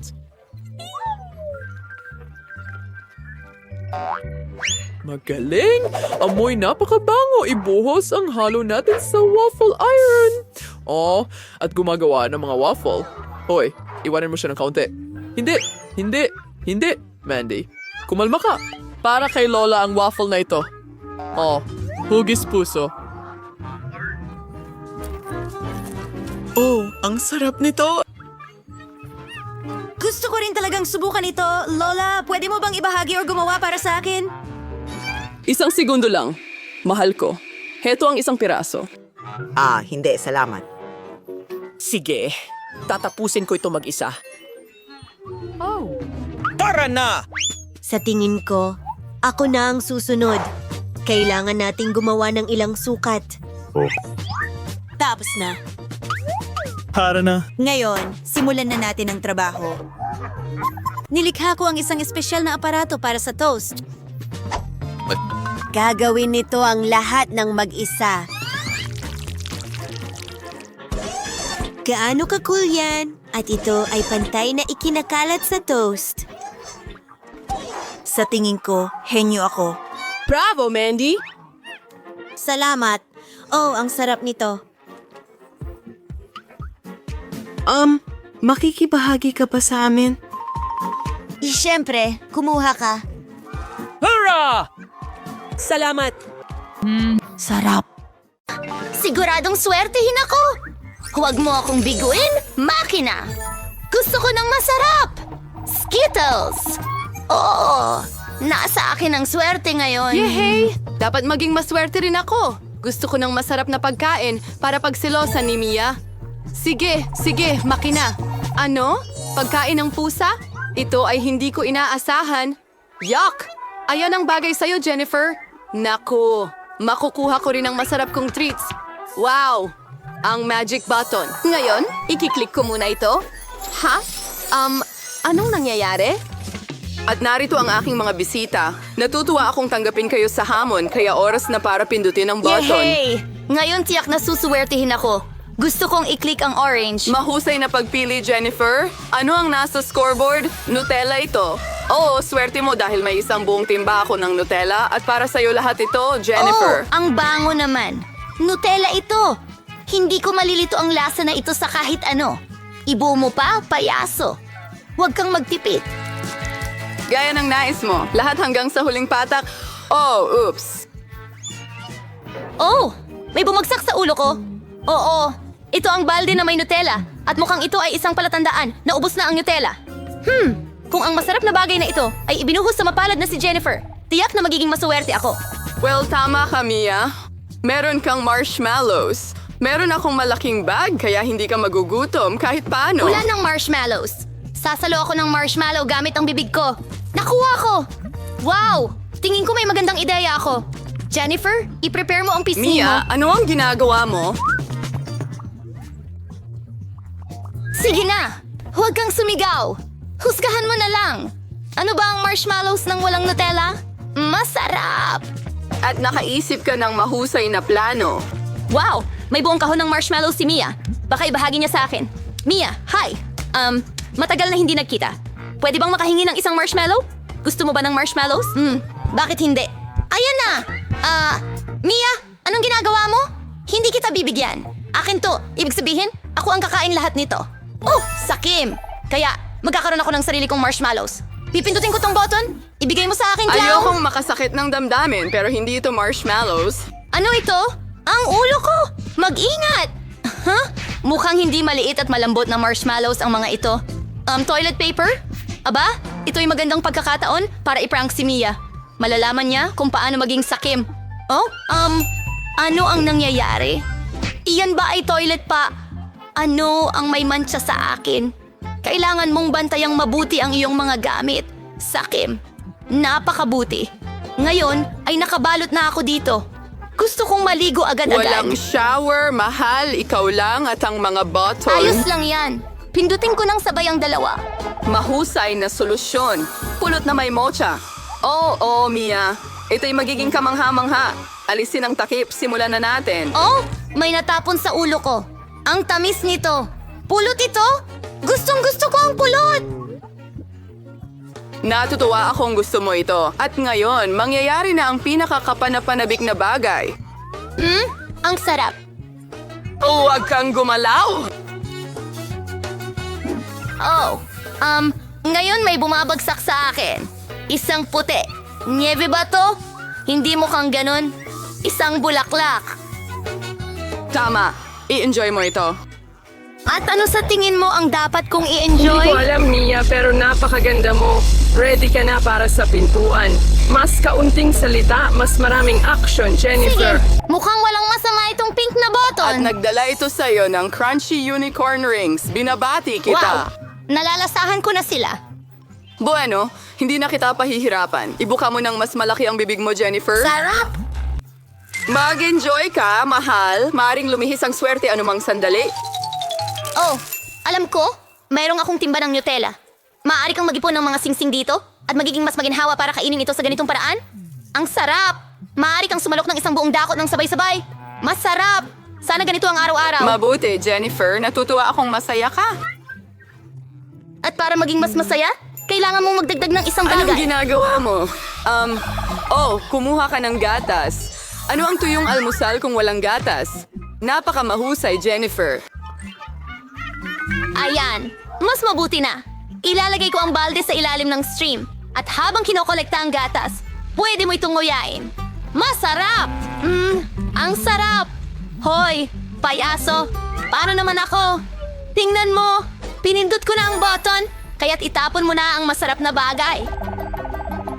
Magaling! Amoy napakabango. Ibuhos ang halo natin sa waffle iron. Oh, at gumagawa ng mga waffle. Hoy, iwanan mo siya ng kaunti. Hindi, Mandy. Kumalma ka. Para kay Lola ang waffle na ito. Oh, hugis puso. Oh, ang sarap nito. Gusto ko rin talagang subukan ito. Lola, pwede mo bang ibahagi o gumawa para sa akin? 1 segundo lang. Mahal ko. Heto ang isang piraso. Hindi, salamat. Sige, tatapusin ko ito mag-isa. Tara na! Sa tingin ko, ako na ang susunod. Kailangan nating gumawa ng ilang sukat. Tapos na. Tara na. Ngayon, simulan na natin ang trabaho. Nilikha ko ang isang espesyal na aparato para sa toast. Gagawin nito ang lahat ng mag-isa. Gaano ka-cool yan? At ito ay pantay na ikinakalat sa toast. Sa tingin ko, henyo ako. Bravo, Mandy! Salamat. Oh, ang sarap nito. Makikibahagi ka pa sa amin? Siyempre, kumuha ka. Hurrah! Salamat. Sarap. Siguradong swertehin ako. Huwag mo akong biguin, makina. Gusto ko ng masarap. Skittles. Oo, nasa akin ang swerte ngayon. Yehey! Dapat maging maswerte rin ako. Gusto ko ng masarap na pagkain para pagsilosan ni Mia. Sige, makina. Ano? Pagkain ng pusa? Ito ay hindi ko inaasahan. Yuck! Ayan ang bagay sa'yo, Jennifer. Naku, makukuha ko rin ang masarap kong treats. Wow! Ang magic button. Ngayon, ikiklik ko muna ito. Ha? Anong nangyayari? At narito ang aking mga bisita. Natutuwa akong tanggapin kayo sa hamon, kaya oras na para pindutin ang button. Yehey! Ngayon tiyak na susuwertehin ako. Gusto kong i-click ang orange. Mahusay na pagpili, Jennifer. Ano ang nasa scoreboard? Nutella ito. Oo, swerte mo dahil may isang buong timba ako ng Nutella at para sa'yo lahat ito, Jennifer. Oh, ang bango naman. Nutella ito. Hindi ko malilito ang lasa na ito sa kahit ano. Ibu mo pa, payaso. Huwag kang magtipid. Gaya ng nais mo. Lahat hanggang sa huling patak. Oh, oops. Oh, may bumagsak sa ulo ko. Oo, ito ang balde na may Nutella. At mukhang ito ay isang palatandaan na ubos na ang Nutella. Kung ang masarap na bagay na ito ay ibinuhos sa mapalad na si Jennifer, tiyak na magiging masuwerte ako. Well, tama ka, Mia. Meron kang marshmallows. Meron akong malaking bag, kaya hindi ka magugutom kahit paano. Wala ng marshmallows. Sasalo ako ng marshmallow gamit ang bibig ko. Nakuha ko! Wow! Tingin ko may magandang ideya ako. Jennifer, i-prepare mo ang pisngi mo. Mia, ano ang ginagawa mo? Sige na! Huwag kang sumigaw! Husgahan mo na lang! Ano ba ang marshmallows ng walang Nutella? Masarap! At nakaisip ka ng mahusay na plano. Wow! May buong kahon ng marshmallows si Mia. Baka ibahagi niya sa akin. Mia, hi! Matagal na hindi nagkita. Pwede bang makahingi ng isang marshmallow? Gusto mo ba ng marshmallows? Bakit hindi? Ayan na! Mia, anong ginagawa mo? Hindi kita bibigyan. Akin to. Ibig sabihin, ako ang kakain lahat nito. Oh, sakim! Kaya, magkakaroon ako ng sarili kong marshmallows. Pipindutin ko tong button? Ibigay mo sa akin, clown! Ayokong makasakit ng damdamin, pero hindi ito marshmallows. Ano ito? Ang ulo ko! Mag-ingat! Huh? Mukhang hindi maliit at malambot na marshmallows ang mga ito. Toilet paper? Aba, ito'y magandang pagkakataon para iprank si Mia. Malalaman niya kung paano maging sakim. Oh, ano ang nangyayari? Iyan ba ay toilet pa? Ano ang may mantsa sa akin? Kailangan mong bantayang mabuti ang iyong mga gamit. Sakim. Napakabuti. Ngayon ay nakabalot na ako dito. Gusto kong maligo agad-agad. Walang shower, mahal, ikaw lang at ang mga bottle. Ayos lang yan. Pindutin ko ng sabay ang dalawa. Mahusay na solusyon. Pulot na may mocha. Oo, Mia. Ito'y magiging kamangha-mangha. Alisin ang takip, simulan na natin. Oh, may natapon sa ulo ko. Ang tamis nito. Pulot ito? Gustong-gusto ko ang pulot. Natutuwa akong gusto mo ito. At ngayon, mangyayari na ang pinakakapanapanabik na bagay. Ang sarap. Huwag kang gumalaw! Oh, ngayon may bumabagsak sa akin. Isang puti. Niebe ba to? Hindi mukhang ganun. Isang bulaklak. Tama, i-enjoy mo ito. At ano sa tingin mo ang dapat kong Hindi ko i-enjoy? alam, Mia, pero napakaganda mo. Ready ka na para sa pintuan. Mas kaunting salita, mas maraming action, Sige, Jennifer. mukhang walang masama itong pink na At button. nagdala ito sa'yo ng crunchy unicorn rings. Binabati kita. Wow, nalalasahan ko na sila. Bueno, hindi na kita pahihirapan. Ibuka mo ng mas malaki ang bibig mo, Jennifer. Sarap! Mag-enjoy ka, mahal. Maaring lumihis ang swerte anumang sandali. Oh, alam ko, mayroong akong timba ng Nutella. Maaari kang mag-ipon ng mga singsing dito at magiging mas maginhawa para kainin ito sa ganitong paraan? Ang sarap! Maaari kang sumalok ng isang buong dakot ng sabay-sabay. Masarap! Sana ganito ang araw-araw. Mabuti, Jennifer. Natutuwa akong masaya ka. At para maging mas masaya, kailangan mong magdagdag ng isang Anong bagay. ginagawa mo? Kumuha ka ng gatas. Ano ang tuyong almusal kung walang gatas? Napakamahusay, Jennifer. Ayan, mas mabuti na. Ilalagay ko ang balde sa ilalim ng stream. At habang kinokolekta ang gatas, pwede mo itong nguyain. Masarap! Ang sarap! Hoy, payaso, paano naman ako? Tingnan mo, pinindot ko na ang button, kaya't itapon mo na ang masarap na bagay.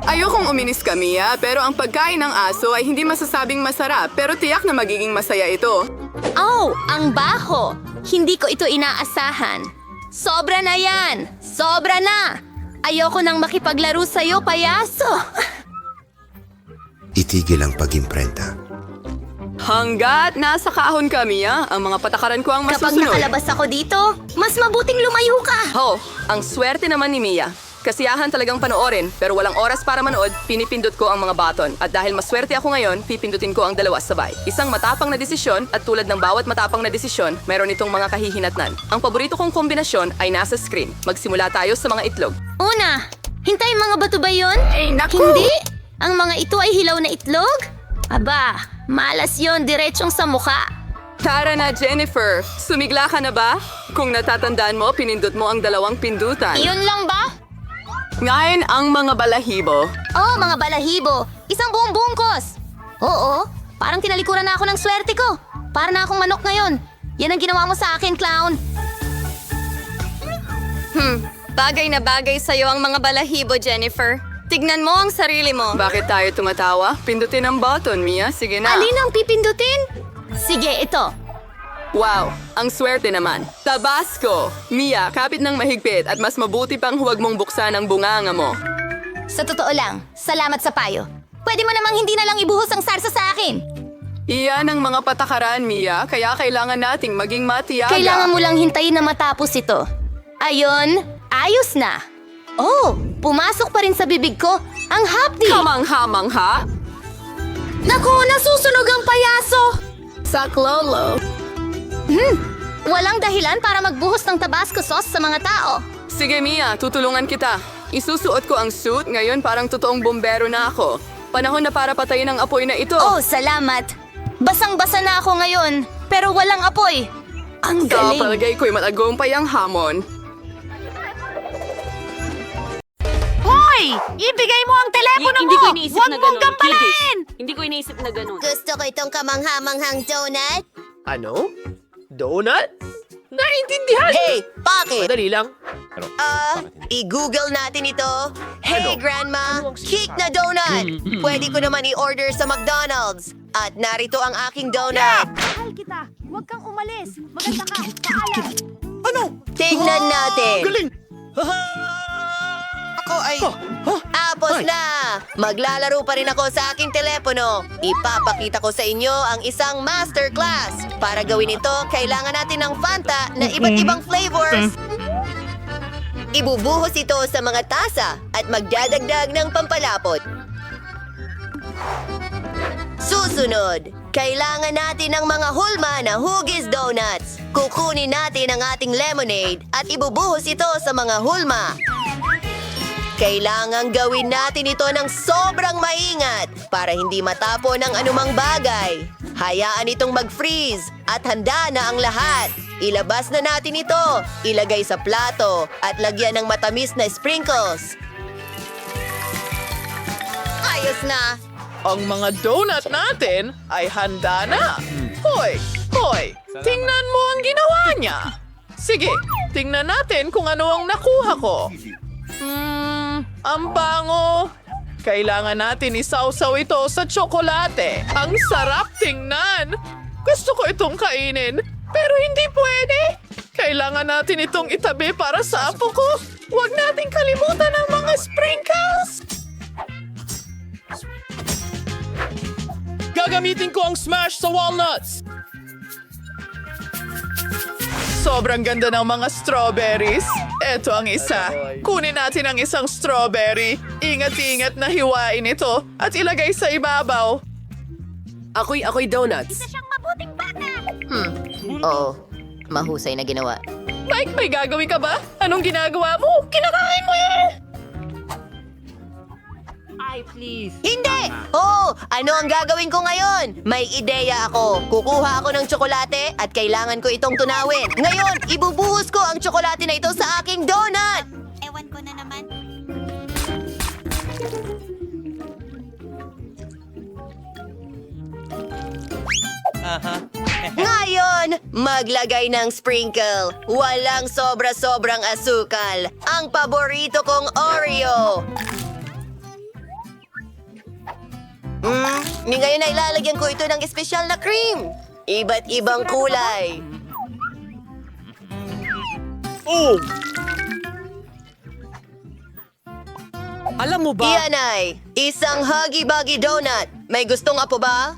Ayokong uminis ka, Mia, pero ang pagkain ng aso ay hindi masasabing masarap, pero tiyak na magiging masaya ito. Oh, ang baho! Hindi ko ito inaasahan. Sobra na yan! Sobra na! Ayoko nang makipaglaro sa'yo, payaso! Itigil ang pag-imprenta. Hanggat nasa kahon ka, Mia, ang mga patakaran ko ang Kapag masusunod. nakalabas ako dito, mas mabuting lumayo ka! Oh, ang swerte naman ni Mia. Kasiyahan talagang panoorin, pero walang oras para manood, pinipindot ko ang mga button. At dahil maswerte ako ngayon, pipindutin ko ang dalawa sabay. Isang matapang na desisyon at tulad ng bawat matapang na desisyon, mayroon itong mga kahihinatnan. Ang paborito kong kombinasyon ay nasa screen. Magsimula tayo sa mga itlog. Una, hintay mga bato ba yun? Hindi! Ang mga ito ay hilaw na itlog? Aba, malas yon diretsong sa mukha. Tara na, Jennifer. Sumigla ka na ba? Kung natatandaan mo, pinindot mo ang dalawang pindutan. Iyon lang ba? Ngayon ang mga balahibo. Oh, mga balahibo. Isang buong bungkos. Oo, parang tinalikuran na ako ng swerte ko. Para na akong manok ngayon. Yan ang ginawa mo sa akin, clown. Bagay na bagay sa'yo ang mga balahibo, Jennifer. Tignan mo ang sarili mo. Bakit tayo tumatawa? Pindutin ang button, Mia. Sige na. Alin ang pipindutin? Sige, ito. Wow, ang swerte naman. Tabasco! Mia, kapit ng mahigpit at mas mabuti pang huwag mong buksan ang bunganga mo. Sa totoo lang, salamat sa payo. Pwede mo namang hindi na lang ibuhos ang sarsa sa akin. Iyan ang mga patakaran, Mia, kaya kailangan nating maging matiyaga. Kailangan mo lang hintayin na matapos ito. Ayon, ayos na. Oh, pumasok pa rin sa bibig ko ang hapdi. Kamangha-mangha? Naku, nasusunog ang payaso! Saklolo. Walang dahilan para magbuhos ng Tabasco sauce sa mga tao. Sige, Mia, tutulungan kita. Isusuot ko ang suit, ngayon parang totoong bombero na ako. Panahon na para patayin ang apoy na ito. Oh, salamat. Basang-basa na ako ngayon, pero walang apoy. Ang Sa galing. palagay ko'y matagumpay ang hamon. Hoy! Ibigay mo ang telepono Hindi mo! ko iniisip Huwag na mong ganun. gampalain! Hindi ko iniisip na ganun. Gusto ko itong kamangha-manghang donut. Ano? Donut? Naintindihan! Hey, bakit? Madali lang. I-google natin ito. Hey, Grandma, cake na donut. Pwede ko naman i-order sa McDonald's. At narito ang aking donut. Mahal kita! Huwag kang umalis! Maganda ka! Paalam! Tingnan natin. Galing! Ako ay... Apos na! Maglalaro pa rin ako sa aking telepono. Ipapakita ko sa inyo ang isang masterclass. Para gawin ito, kailangan natin ng Fanta na iba't ibang flavors. Ibubuhos ito sa mga tasa at magdadagdag ng pampalapot. Susunod, kailangan natin ng mga hulma na hugis donuts. Kukunin natin ang ating lemonade at ibubuhos ito sa mga hulma. Kailangan gawin natin ito ng sobrang maingat para hindi matapon ang anumang bagay. Hayaan itong mag-freeze at handa na ang lahat. Ilabas na natin ito, ilagay sa plato at lagyan ng matamis na sprinkles. Ayos na! Ang mga donut natin ay handa na. Hoy, tingnan mo ang ginawa niya. Sige, tingnan natin kung ano ang nakuha ko. Ang bango. Kailangan natin isawsaw ito sa tsokolate. Ang sarap tingnan. Gusto ko itong kainin, pero hindi pwede. Kailangan natin itong itabi para sa apo ko. Huwag nating kalimutan ang mga sprinkles. Gagamitin ko ang smash sa walnuts. Sobrang ganda ng mga strawberries. Ito ang isa. Kunin natin ang isang strawberry. Ingat-ingat na hiwain ito at ilagay sa ibabaw. Ako'y donuts. Oo, mahusay na ginawa. Mike, may gagawin ka ba? Anong ginagawa mo? Kinakain mo yan! please. Hindi! Oh, ano ang gagawin ko ngayon? May ideya ako. Kukuha ako ng tsokolate at kailangan ko itong tunawin. Ngayon, ibubuhos ko ang tsokolate na ito sa aking donut! Ewan ko na naman. Ngayon, maglagay ng sprinkle. Walang sobra-sobrang asukal. Ang paborito kong Oreo. Ngayon ay lalagyan ko ito ng espesyal na cream. Iba't ibang kulay. Oh! Alam mo ba? Iyan ay isang Huggy Buggy Donut. May gustong apo ba?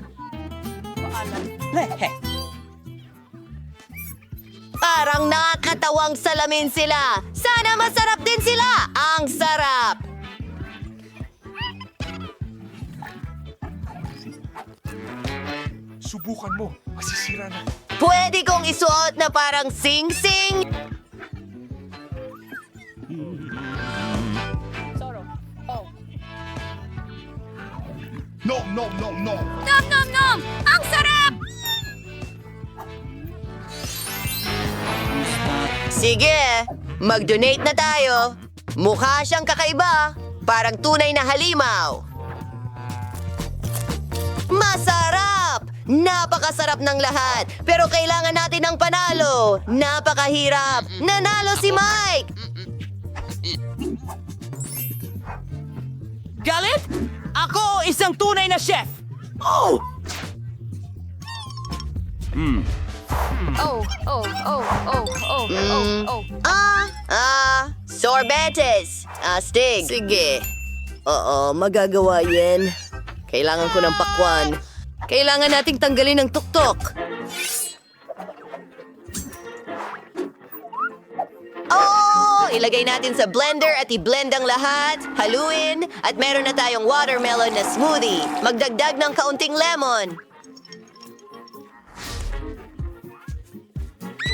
Parang nakakatawang salamin sila. Sana masarap din sila. Ang sarap. Subukan mo. Masisira na. Pwede kong isuot na parang sing-sing. No, no, no, no. Nom nom nom! Ang sarap! Sige, mag-donate na tayo. Mukha siyang kakaiba. Parang tunay na halimaw. Masarap! Napakasarap ng lahat. Pero kailangan natin ng panalo. Napakahirap. Nanalo si Mike! Galit? Ako, isang tunay na chef! Oh! Sorbetes. Astig. Sige. Oo, magagawa yan. Kailangan ko ng pakwan. Kailangan nating tanggalin ng tuktok. Oh! Ilagay natin sa blender at i-blend ang lahat. Haluin. At meron na tayong watermelon na smoothie. Magdagdag ng kaunting lemon.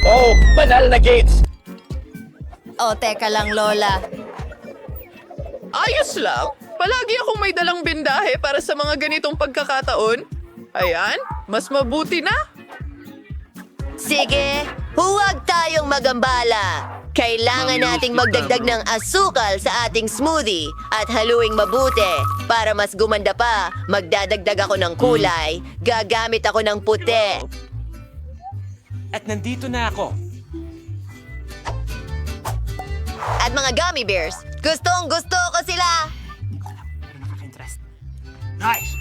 Oh, banal na gates! Oh, teka lang, Lola. Ayos lang. Palagi akong may dalang bindahe para sa mga ganitong pagkakataon. Ayan, mas mabuti na. Sige, huwag tayong magambala. Kailangan nating magdagdag ng asukal sa ating smoothie at haluing mabuti. Para mas gumanda pa, magdadagdag ako ng kulay. Gagamit ako ng puti. At nandito na ako. At mga gummy bears, gustong gusto ko sila. Nice!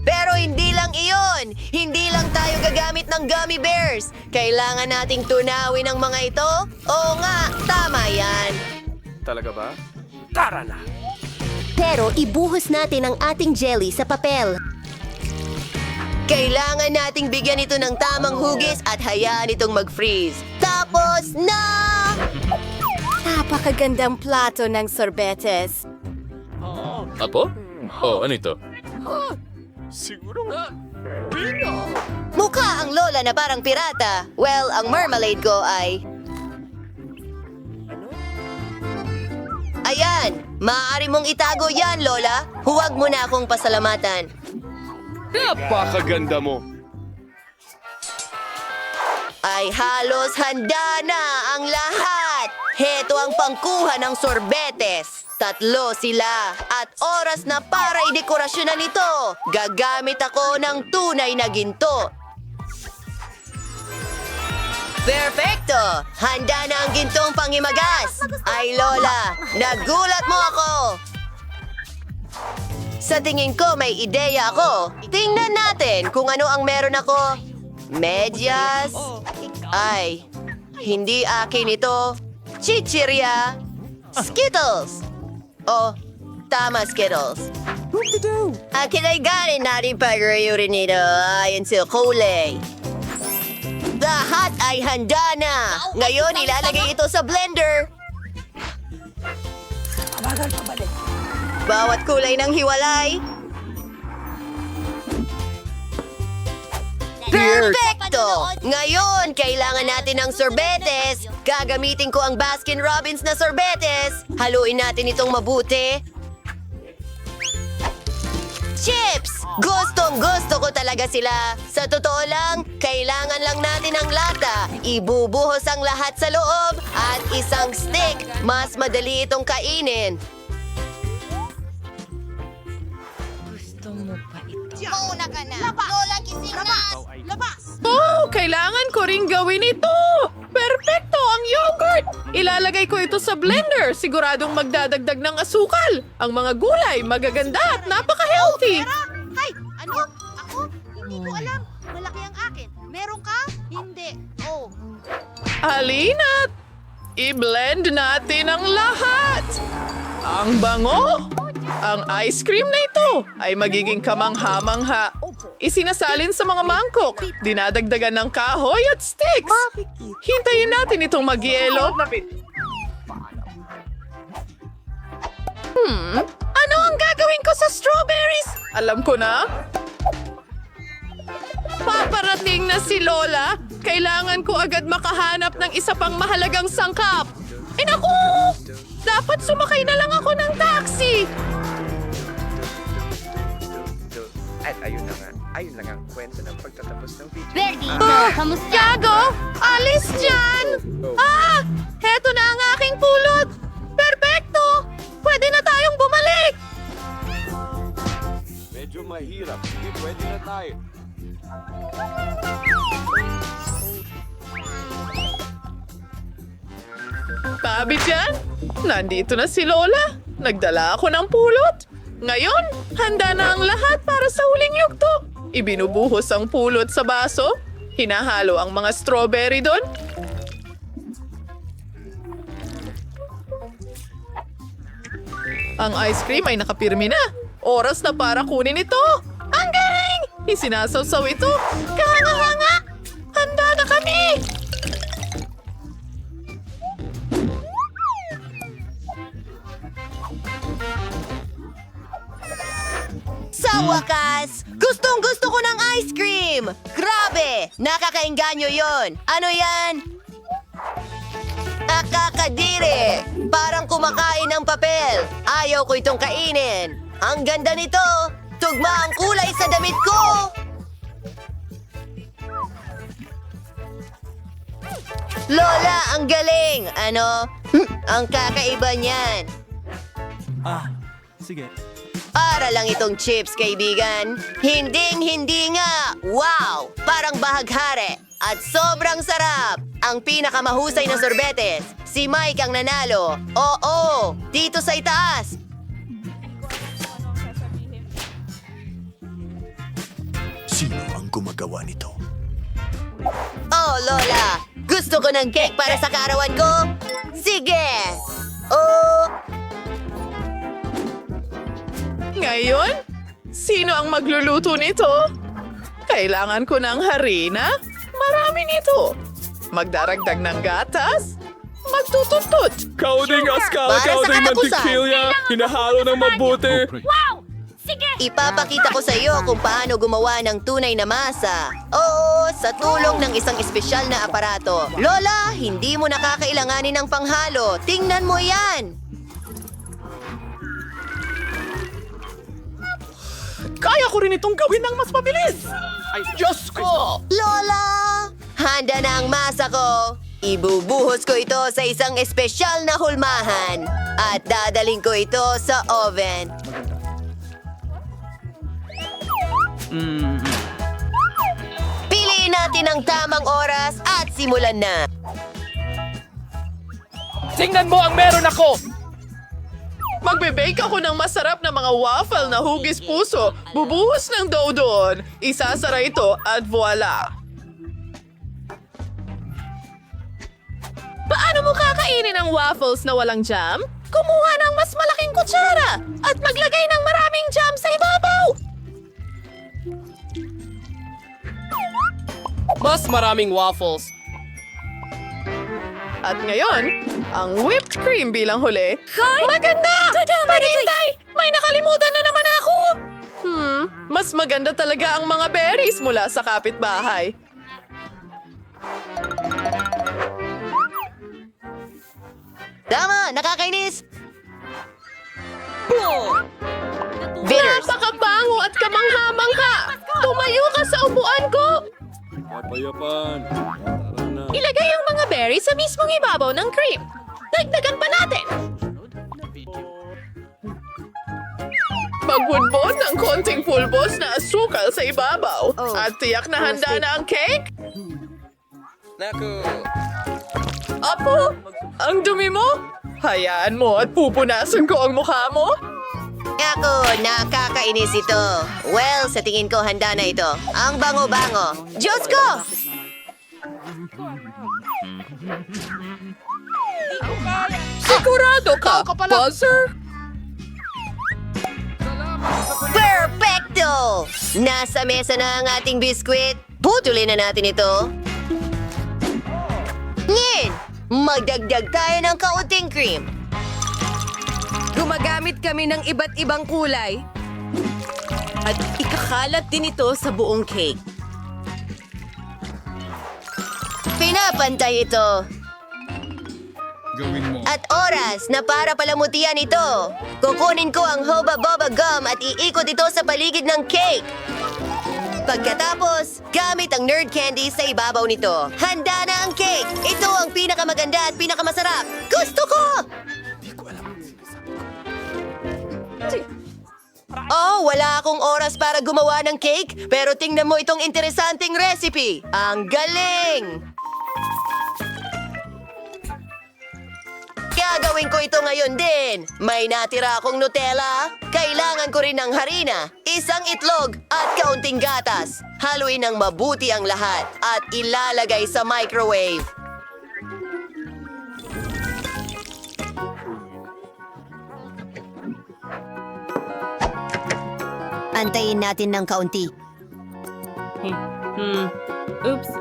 Pero hindi lang iyon. Hindi lang tayo gagamit ng gummy bears. Kailangan nating tunawin ang mga ito. Oo nga, tama yan. Talaga ba? Tara na! Pero ibuhos natin ang ating jelly sa papel. Kailangan nating bigyan ito ng tamang hugis at hayaan itong mag-freeze. Tapos na! Napakagandang plato ng sorbetes. Apo? Oh, ano ito? Siguro Mukha ang lola na parang pirata. Well, ang marmalade ko ay... Ayan! Maaari mong itago yan, Lola. Huwag mo na akong pasalamatan. Napakaganda mo. Ay halos handa na ang lahat. Heto ang pangkuha ng sorbetes. 3 sila at oras na para idekorasyonan ito. Gagamit ako ng tunay na ginto. Perfecto! Handa na ang gintong pangimagas. Ay Lola, nagulat mo ako. Sa tingin ko may ideya ako. Tingnan natin kung ano ang meron ako. Medyas. Ay, hindi akin ito. Chichirya. Skittles. Oh, tama Skittles. Akin ay galing natin pag-rayurin nito ayon sa kulay. Lahat ay handa na. Ngayon ilalagay ito sa blender. Bawat kulay ng hiwalay. Perfecto! Ngayon, kailangan natin ng sorbetes. Gagamitin ko ang Baskin-Robbins na sorbetes. Haluin natin itong mabuti. chips! Gustong-gusto ko talaga sila. Sa totoo lang, kailangan lang natin ang lata. Ibubuhos ang lahat sa loob at isang stick. Mas madali itong kainin. Mauna ka na. Lola, gising na. Labas! Oh, kailangan ko rin gawin ito! Perpekto ang yogurt! Ilalagay ko ito sa blender. Siguradong magdadagdag ng asukal. Ang mga gulay, magaganda at napaka-healthy. Hay! Ano? Ako? Hindi ko alam. Malaki ang akin. Meron ka? Hindi. Oh. Halina't i-blend natin ang lahat. Ang bango! Ang ice cream na ito ay magiging kamangha-mangha. Isinasalin sa mga mangkok, dinadagdagan ng kahoy at sticks. Hintayin natin itong magyelo. Ano ang gagawin ko sa strawberries? Alam ko na. Paparating na si Lola. Kailangan ko agad makahanap ng isa pang mahalagang sangkap. Naku! Dapat sumakay na lang ako ng taxi. At ayun na nga, ayun lang ang kwento ng pagtatapos ng video. Verdi, kamusta? Yago! Alis dyan! Heto na ang aking pulot! Perpekto! Pwede na tayong bumalik! Medyo mahirap. Sige, pwede na tayo. Tabi dyan! Nandito na si Lola! Nagdala ako ng pulot! Ngayon, handa na ang lahat para sa huling yugto. Ibinubuhos ang pulot sa baso. Hinahalo ang mga strawberry doon. Ang ice cream ay nakapirmi na. Oras na para kunin ito. Ang galing! Isinasawsaw ito. Kahanga-hanga! Handa na kami! Sa wakas, gustong-gusto ko ng ice cream! Grabe! Nakakainganyo yon. Ano yan? Nakakadiri! Parang kumakain ng papel. Ayaw ko itong kainin. Ang ganda nito! Tugma ang kulay sa damit ko! Lola, ang galing! Ano? Ang kakaiba niyan. Sige. Para lang itong chips, kaibigan. Hinding-hindi nga. Wow! Parang bahaghari. At sobrang sarap. Ang pinakamahusay na sorbetes. Si Mike ang nanalo. Oo! Dito sa itaas. Sino ang gumagawa nito? Oh, Lola! Gusto ko ng cake para sa kaarawan ko? Sige! Oh! Ngayon, sino ang magluluto nito? Kailangan ko ng harina? Marami nito. Magdaragdag ng gatas? Magtututot. Kauding askal, Para sa kauding katapusan. mantikilya, hinahalo ng mabuti. Wow! Sige! Ipapakita ko sa iyo kung paano gumawa ng tunay na masa. Oo, sa tulong ng isang espesyal na aparato. Lola, hindi mo nakakailanganin ng panghalo. Tingnan mo yan! Kaya ko rin itong gawin ng mas mabilis. Ay, Diyos ko! Lola! Handa na ang masa ko. Ibubuhos ko ito sa isang espesyal na hulmahan. At dadaling ko ito sa oven. Piliin natin ang tamang oras at simulan na. Tingnan mo ang meron ako! Magbe-bake ako ng masarap na mga waffle na hugis puso. Bubuhos ng dough doon. Isasara ito at voila. Paano mo kakainin ang waffles na walang jam? Kumuha ng mas malaking kutsara at maglagay ng maraming jam sa ibabaw. Mas maraming waffles. At ngayon, ang whipped cream bilang huli. Maganda! Marintay! May nakalimutan na naman ako! Mas maganda talaga ang mga berries mula sa kapitbahay. Tama, nakakainis! Bitters! Kabango at kamangha-mangha! Tumayo ka sa upuan ko! Papayapan. Tara na. Ilagay ang mga berry sa mismong ibabaw ng cream. Dagdagan pa natin! Magbunbon ng konting pulbos na asukal sa ibabaw. At tiyak na handa na ang cake. Naku! Apo, ang dumi mo. Hayaan mo at pupunasan ko ang mukha mo. Ako, nakakainis ito. Well, sa tingin ko handa na ito. Ang bango-bango. Diyos ko! Sigurado ka, buzzer? Perfecto! Nasa mesa na ang ating biskwit. Putulin na natin ito. Ngin! Magdagdag tayo ng kaunting cream. Gumagamit kami ng iba't ibang kulay. At ikakalat din ito sa buong cake. Pinapantay ito. Gawin mo. At oras na para palamutian ito. Kukunin ko ang Hoba Boba Gum at iikot ito sa paligid ng cake. Pagkatapos, gamit ang nerd candy sa ibabaw nito. Handa na ang cake! Ito ang pinakamaganda at pinakamasarap. Gusto ko! Oh, wala akong oras para gumawa ng cake, pero tingnan mo itong interesanting recipe. Ang galing! Gagawin ko ito ngayon din. May natira akong Nutella. Kailangan ko rin ng harina, isang itlog at kaunting gatas. Haluin ng mabuti ang lahat at ilalagay sa microwave. Antayin natin ng kaunti. Oops.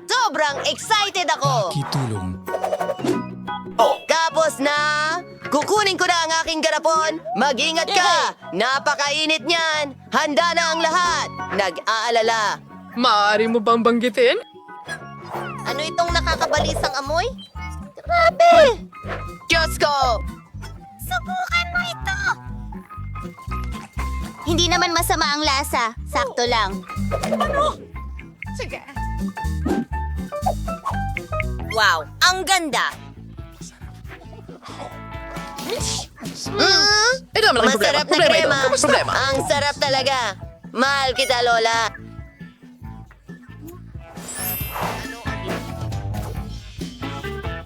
Sobrang excited ako! Kitulong. Tapos na! Kukunin ko na ang aking garapon. Mag-ingat ka! Napakainit niyan! Handa na ang lahat! Nag-aalala. Maaari mo bang banggitin? Ano itong nakakabalisang amoy? Grabe! Diyos ko! Subukan mo ito! Hindi naman masama ang lasa. Sakto lang. Sige. Wow! Ang ganda! Ito naman ang problema. Masarap na krema. Problema. Ang sarap talaga. Mahal kita, Lola.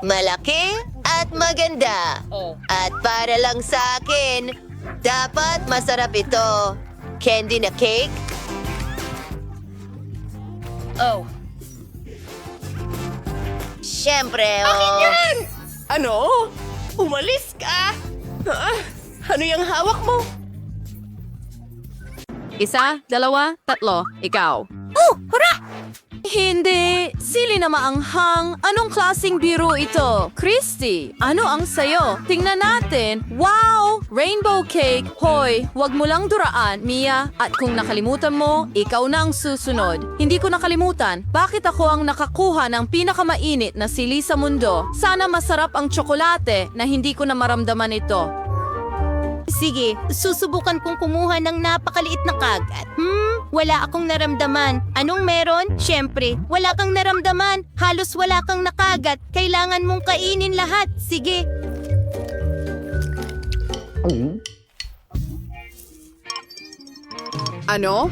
Malaki at maganda. At para lang sa akin, dapat masarap ito. Candy na cake? Oh. Siyempre, oh. Ano? Umalis ka? Ano yung hawak mo? Isa, dalawa, tatlo. Ikaw. Hindi. Sili na maanghang. Anong klaseng biro ito? Christy, ano ang sayo? Tingnan natin. Wow! Rainbow cake. Hoy, wag mo lang duraan, Mia. At kung nakalimutan mo, ikaw na ang susunod. Hindi ko nakalimutan. Bakit ako ang nakakuha ng pinakamainit na sili sa mundo? Sana masarap ang tsokolate na hindi ko na maramdaman ito. Sige, susubukan kong kumuha ng napakaliit na kagat. Wala akong naramdaman. Anong meron? Siyempre, wala kang naramdaman. Halos wala kang nakagat. Kailangan mong kainin lahat. Sige. Ano?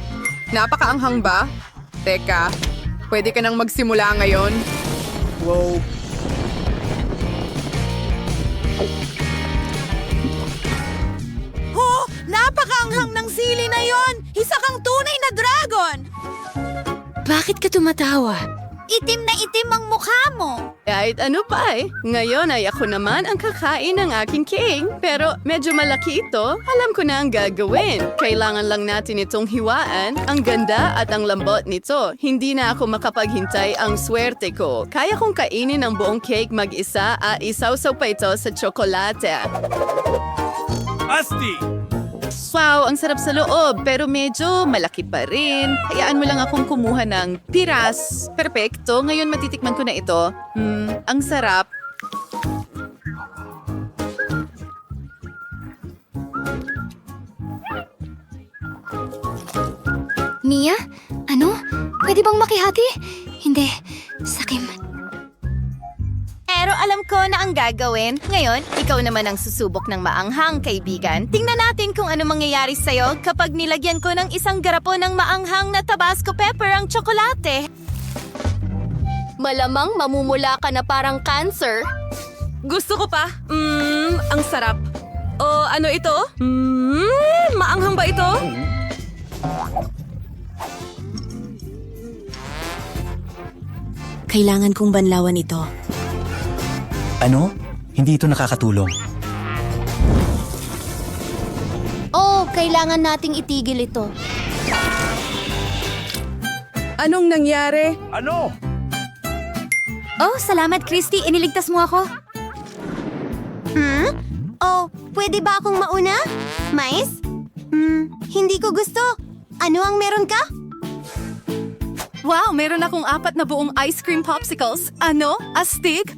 Napakaanghang ba? Teka, pwede ka nang magsimula ngayon? Wow. Oh, napakaanghang ng sili na yon! Isa kang tunay na dragon! Bakit ka tumatawa? Itim na itim ang mukha mo! Kahit ano pa eh. Ngayon ay ako naman ang kakain ng aking cake. Pero medyo malaki ito. Alam ko na ang gagawin. Kailangan lang natin itong hiwaan. Ang ganda at ang lambot nito. Hindi na ako makapaghintay ang swerte ko. Kaya kong kainin ang buong cake mag-isa at isawsaw pa ito sa tsokolate. Asti! Wow, ang sarap sa loob, pero medyo malaki pa rin. Hayaan mo lang akong kumuha ng piras. Perpekto, ngayon matitikman ko na ito. Ang sarap. Mia? Ano? Pwede bang makihati? Hindi. Sakim. Pero alam ko na ang gagawin. Ngayon, ikaw naman ang susubok ng maanghang, kaibigan. Tingnan natin kung ano mangyayari sa'yo kapag nilagyan ko ng isang garapon ng maanghang na Tabasco pepper ang tsokolate. Malamang mamumula ka na parang cancer. Gusto ko pa. Ang sarap. O ano ito? Maanghang ba ito? Kailangan kong banlawan ito. Ano? Hindi ito nakakatulong. Oh, kailangan nating itigil ito. Anong nangyari? Ano? Oh, salamat, Christy. Iniligtas mo ako. Oh, pwede ba akong mauna? Mais? Hindi ko gusto. Ano ang meron ka? Wow, meron akong 4 na buong ice cream popsicles. Ano? Astig?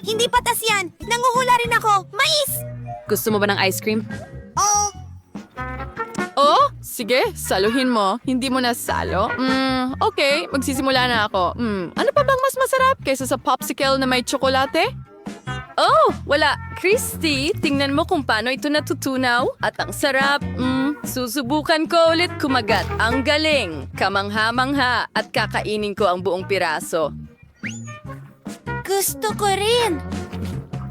Hindi patas yan. Nanguhula rin ako. Mais! Gusto mo ba ng ice cream? Oh, Oh, sige, saluhin mo. Hindi mo na salo? Okay, magsisimula na ako. Ano pa bang mas masarap kaysa sa popsicle na may tsokolate? Oh, wala. Christy, tingnan mo kung paano ito natutunaw. At ang sarap. Susubukan ko ulit kumagat. Ang galing. Kamangha-mangha. At kakainin ko ang buong piraso. gusto ko rin.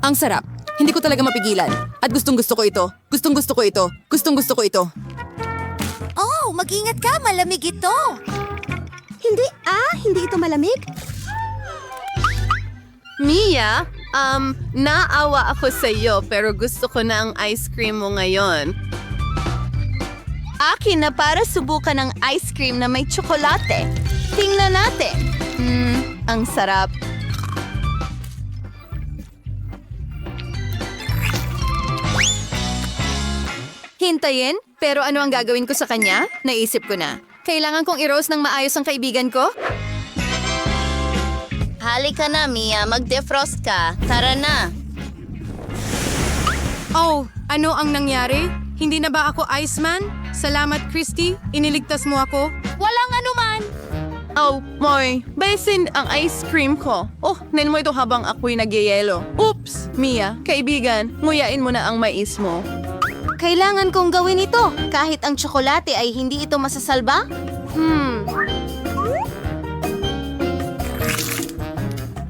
Ang sarap. Hindi ko talaga mapigilan. At gustong-gusto ko ito. Gustong-gusto ko ito. Gustong-gusto ko ito. Oh, mag-ingat ka. Malamig ito. Hindi ito malamig? Mia, naawa ako sa iyo pero gusto ko na ang ice cream mo ngayon. Akin na para subukan ng ice cream na may tsokolate. Tingnan natin. Ang sarap. Hintayin? Pero ano ang gagawin ko sa kanya? Naisip ko na. Kailangan kong i-roast ng maayos ang kaibigan ko? Halika na, Mia. Mag-defrost ka. Tara na. Oh, ano ang nangyari? Hindi na ba ako Iceman? Salamat, Christy. Iniligtas mo ako. Walang anuman. Oh, Moy, besin ang ice cream ko. Oh, nen mo ito habang ako'y nagyayelo. Oops! Mia, kaibigan, nguyain mo na ang mais mo. Kailangan kong gawin ito. Kahit ang tsokolate ay hindi ito masasalba?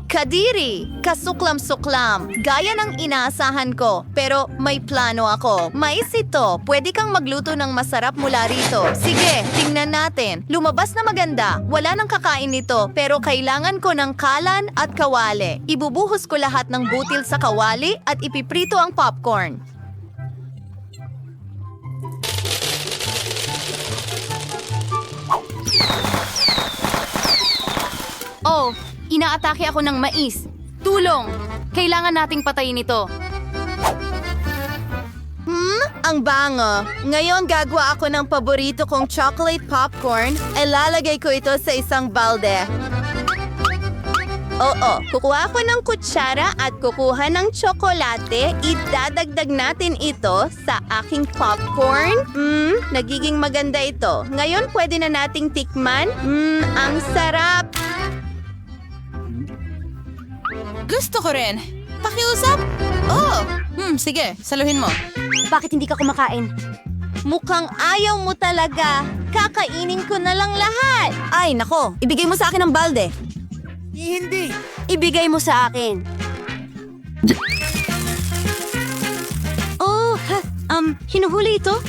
Kadiri, kasuklam-suklam. Gaya ng inaasahan ko. Pero may plano ako. Mais ito. Pwede kang magluto ng masarap mula rito. Sige, tingnan natin. Lumabas na maganda. Wala nang kakain nito. Pero kailangan ko ng kalan at kawali. Ibubuhos ko lahat ng butil sa kawali at ipiprito ang popcorn. Oh, inaatake ako ng mais. Tulong! Kailangan nating patayin ito. Ang bango. Ngayon gagawa ako ng paborito kong chocolate popcorn. Ilalagay ko ito sa isang balde. Oo, kukuha ko ng kutsara at kukuha ng tsokolate. Idadagdag natin ito sa aking popcorn. Nagiging maganda ito. Ngayon pwede na nating tikman. Ang sarap! Gusto ko rin. Pakiusap? Oh, sige, saluhin mo. Bakit hindi ka kumakain? Mukhang ayaw mo talaga. Kakainin ko na lang lahat. Ay, nako. Ibigay mo sa akin ang balde. Hindi. Ibigay mo sa akin. Oh, hinuhuli ito?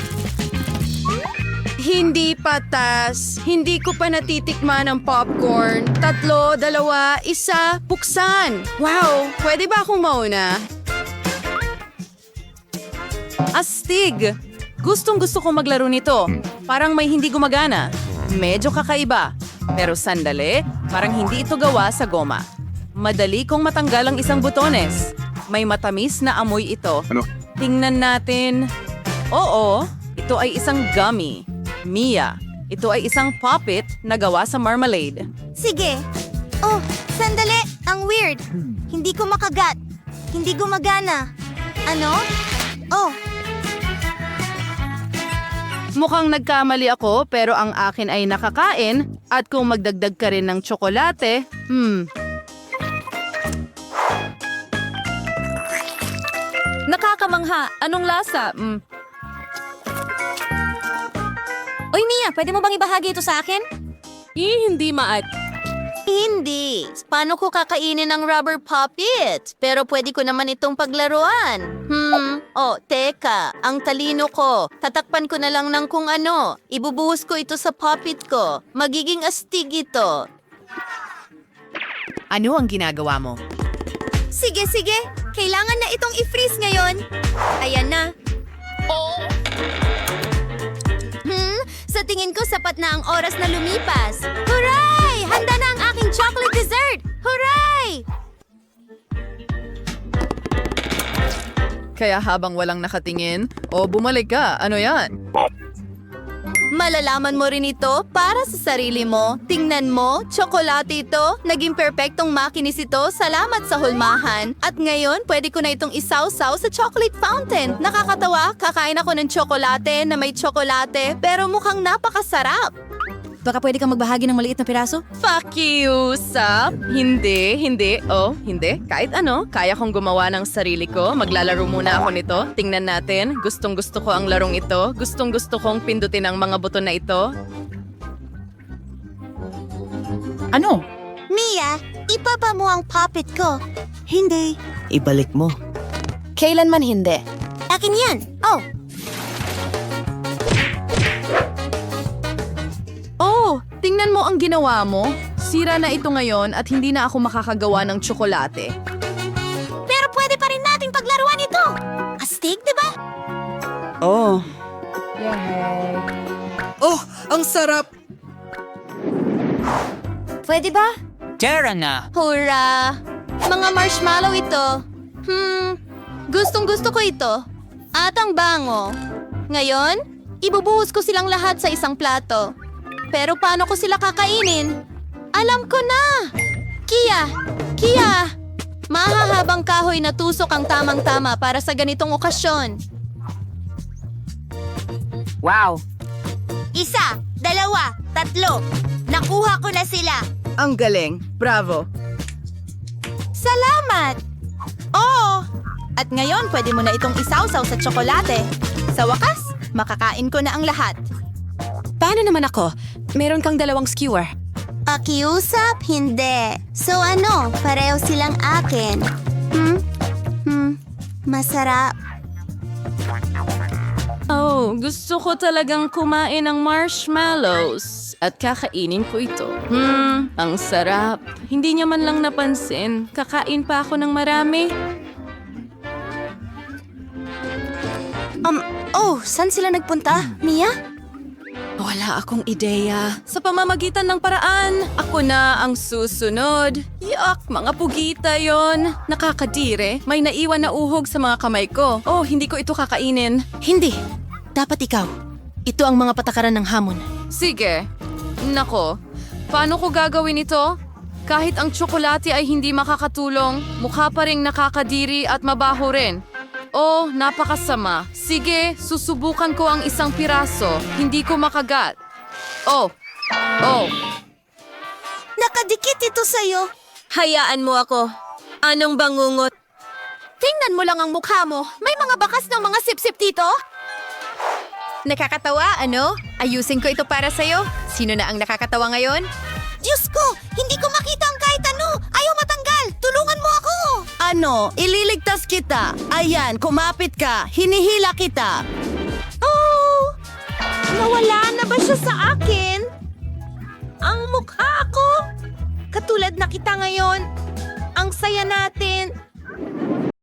Hindi patas. Hindi ko pa natitikman ang popcorn. 3, 2, 1, buksan. Wow, pwede ba akong mauna? Astig! Gustong-gusto kong maglaro nito. Parang may hindi gumagana. Medyo kakaiba. Pero sandali, parang hindi ito gawa sa goma. Madali kong matanggal ang isang butones. May matamis na amoy ito. Ano? Tingnan natin. Oo, ito ay isang gummy. Mia, ito ay isang puppet na gawa sa marmalade. Sige. Oh, sandali. Ang weird. Hindi ko makagat. Hindi gumagana. Ano? Oh. Mukhang nagkamali ako pero ang akin ay nakakain at kung magdagdag ka rin ng tsokolate, Nakakamangha. Anong lasa? Oy, Mia, pwede mo bang ibahagi ito sa akin? hindi Hindi. Paano ko kakainin ang rubber puppet? Pero pwede ko naman itong paglaruan. Oh, teka. Ang talino ko. Tatakpan ko na lang ng kung ano. Ibubuhos ko ito sa puppet ko. Magiging astig ito. Ano ang ginagawa mo? Sige. Kailangan na itong i-freeze ngayon. Ayan na. Sa tingin ko, sapat na ang oras na lumipas. Hooray! Handa na ang aking chocolate dessert! Hooray! Kaya habang walang nakatingin, bumalik ka. Ano yan? Malalaman mo rin ito para sa sarili mo. Tingnan mo, tsokolate ito. Naging perpektong makinis ito. Salamat sa hulmahan. At ngayon, pwede ko na itong isawsaw sa chocolate fountain. Nakakatawa, kakain ako ng tsokolate na may tsokolate, pero mukhang napakasarap. Baka pwede kang magbahagi ng maliit na piraso? Fuck you, Sap! Hindi. Hindi. Kahit ano, kaya kong gumawa ng sarili ko. Maglalaro muna ako nito. Tingnan natin. Gustong-gusto ko ang larong ito. Gustong-gusto kong pindutin ang mga buton na ito. Ano? Mia, ipapa mo ang puppet ko. Hindi. Ibalik mo. Kailanman hindi. Akin yan. Tingnan mo ang ginawa mo. Sira na ito ngayon at hindi na ako makakagawa ng tsokolate. Pero pwede pa rin nating paglaruan ito. Astig, di ba? Oh. Oh, ang sarap! Pwede ba? Tara na! Hurra! Mga marshmallow ito. Gustong-gusto ko ito. At ang bango. Ngayon, ibubuhos ko silang lahat sa isang plato. Pero paano ko sila kakainin? Alam ko na! Kia! Mahahabang kahoy na tusok ang tamang-tama para sa ganitong okasyon. Wow! 1, 2, 3. Nakuha ko na sila. Ang galing. Bravo. Salamat! Oo! At ngayon, pwede mo na itong isawsaw sa tsokolate. Sa wakas, makakain ko na ang lahat. Paano naman ako? Meron kang 2 skewer. Pakiusap? Hindi. So ano, pareho silang akin. Masarap. Gusto ko talagang kumain ng marshmallows. At kakainin ko ito. Ang sarap. Hindi niya man lang napansin. Kakain pa ako ng marami. Saan sila nagpunta? Mia? Wala akong ideya. Sa pamamagitan ng paraan, ako na ang susunod. Yuck, mga pugita yon. Nakakadire. May naiwan na uhog sa mga kamay ko. Hindi ko ito kakainin. Hindi. Dapat ikaw. Ito ang mga patakaran ng hamon. Sige. Nako, paano ko gagawin ito? Kahit ang tsokolate ay hindi makakatulong, mukha pa ring nakakadiri at mabaho rin. Napakasama. Sige, susubukan ko ang isang piraso. Hindi ko makagat. Nakadikit ito sa'yo. Hayaan mo ako. Anong bangungot? Tingnan mo lang ang mukha mo. May mga bakas ng mga sip-sip dito. Nakakatawa, ano? Ayusin ko ito para sa'yo. Sino na ang nakakatawa ngayon? Diyos ko! Hindi ko makita ang kahit ano! Ayaw matanggal! Tulungan mo ako! Ano? Ililigtas kita. Ayan, kumapit ka. Hinihila kita. Nawala na ba siya sa akin? Ang mukha ko! Katulad na kita ngayon. Ang saya natin.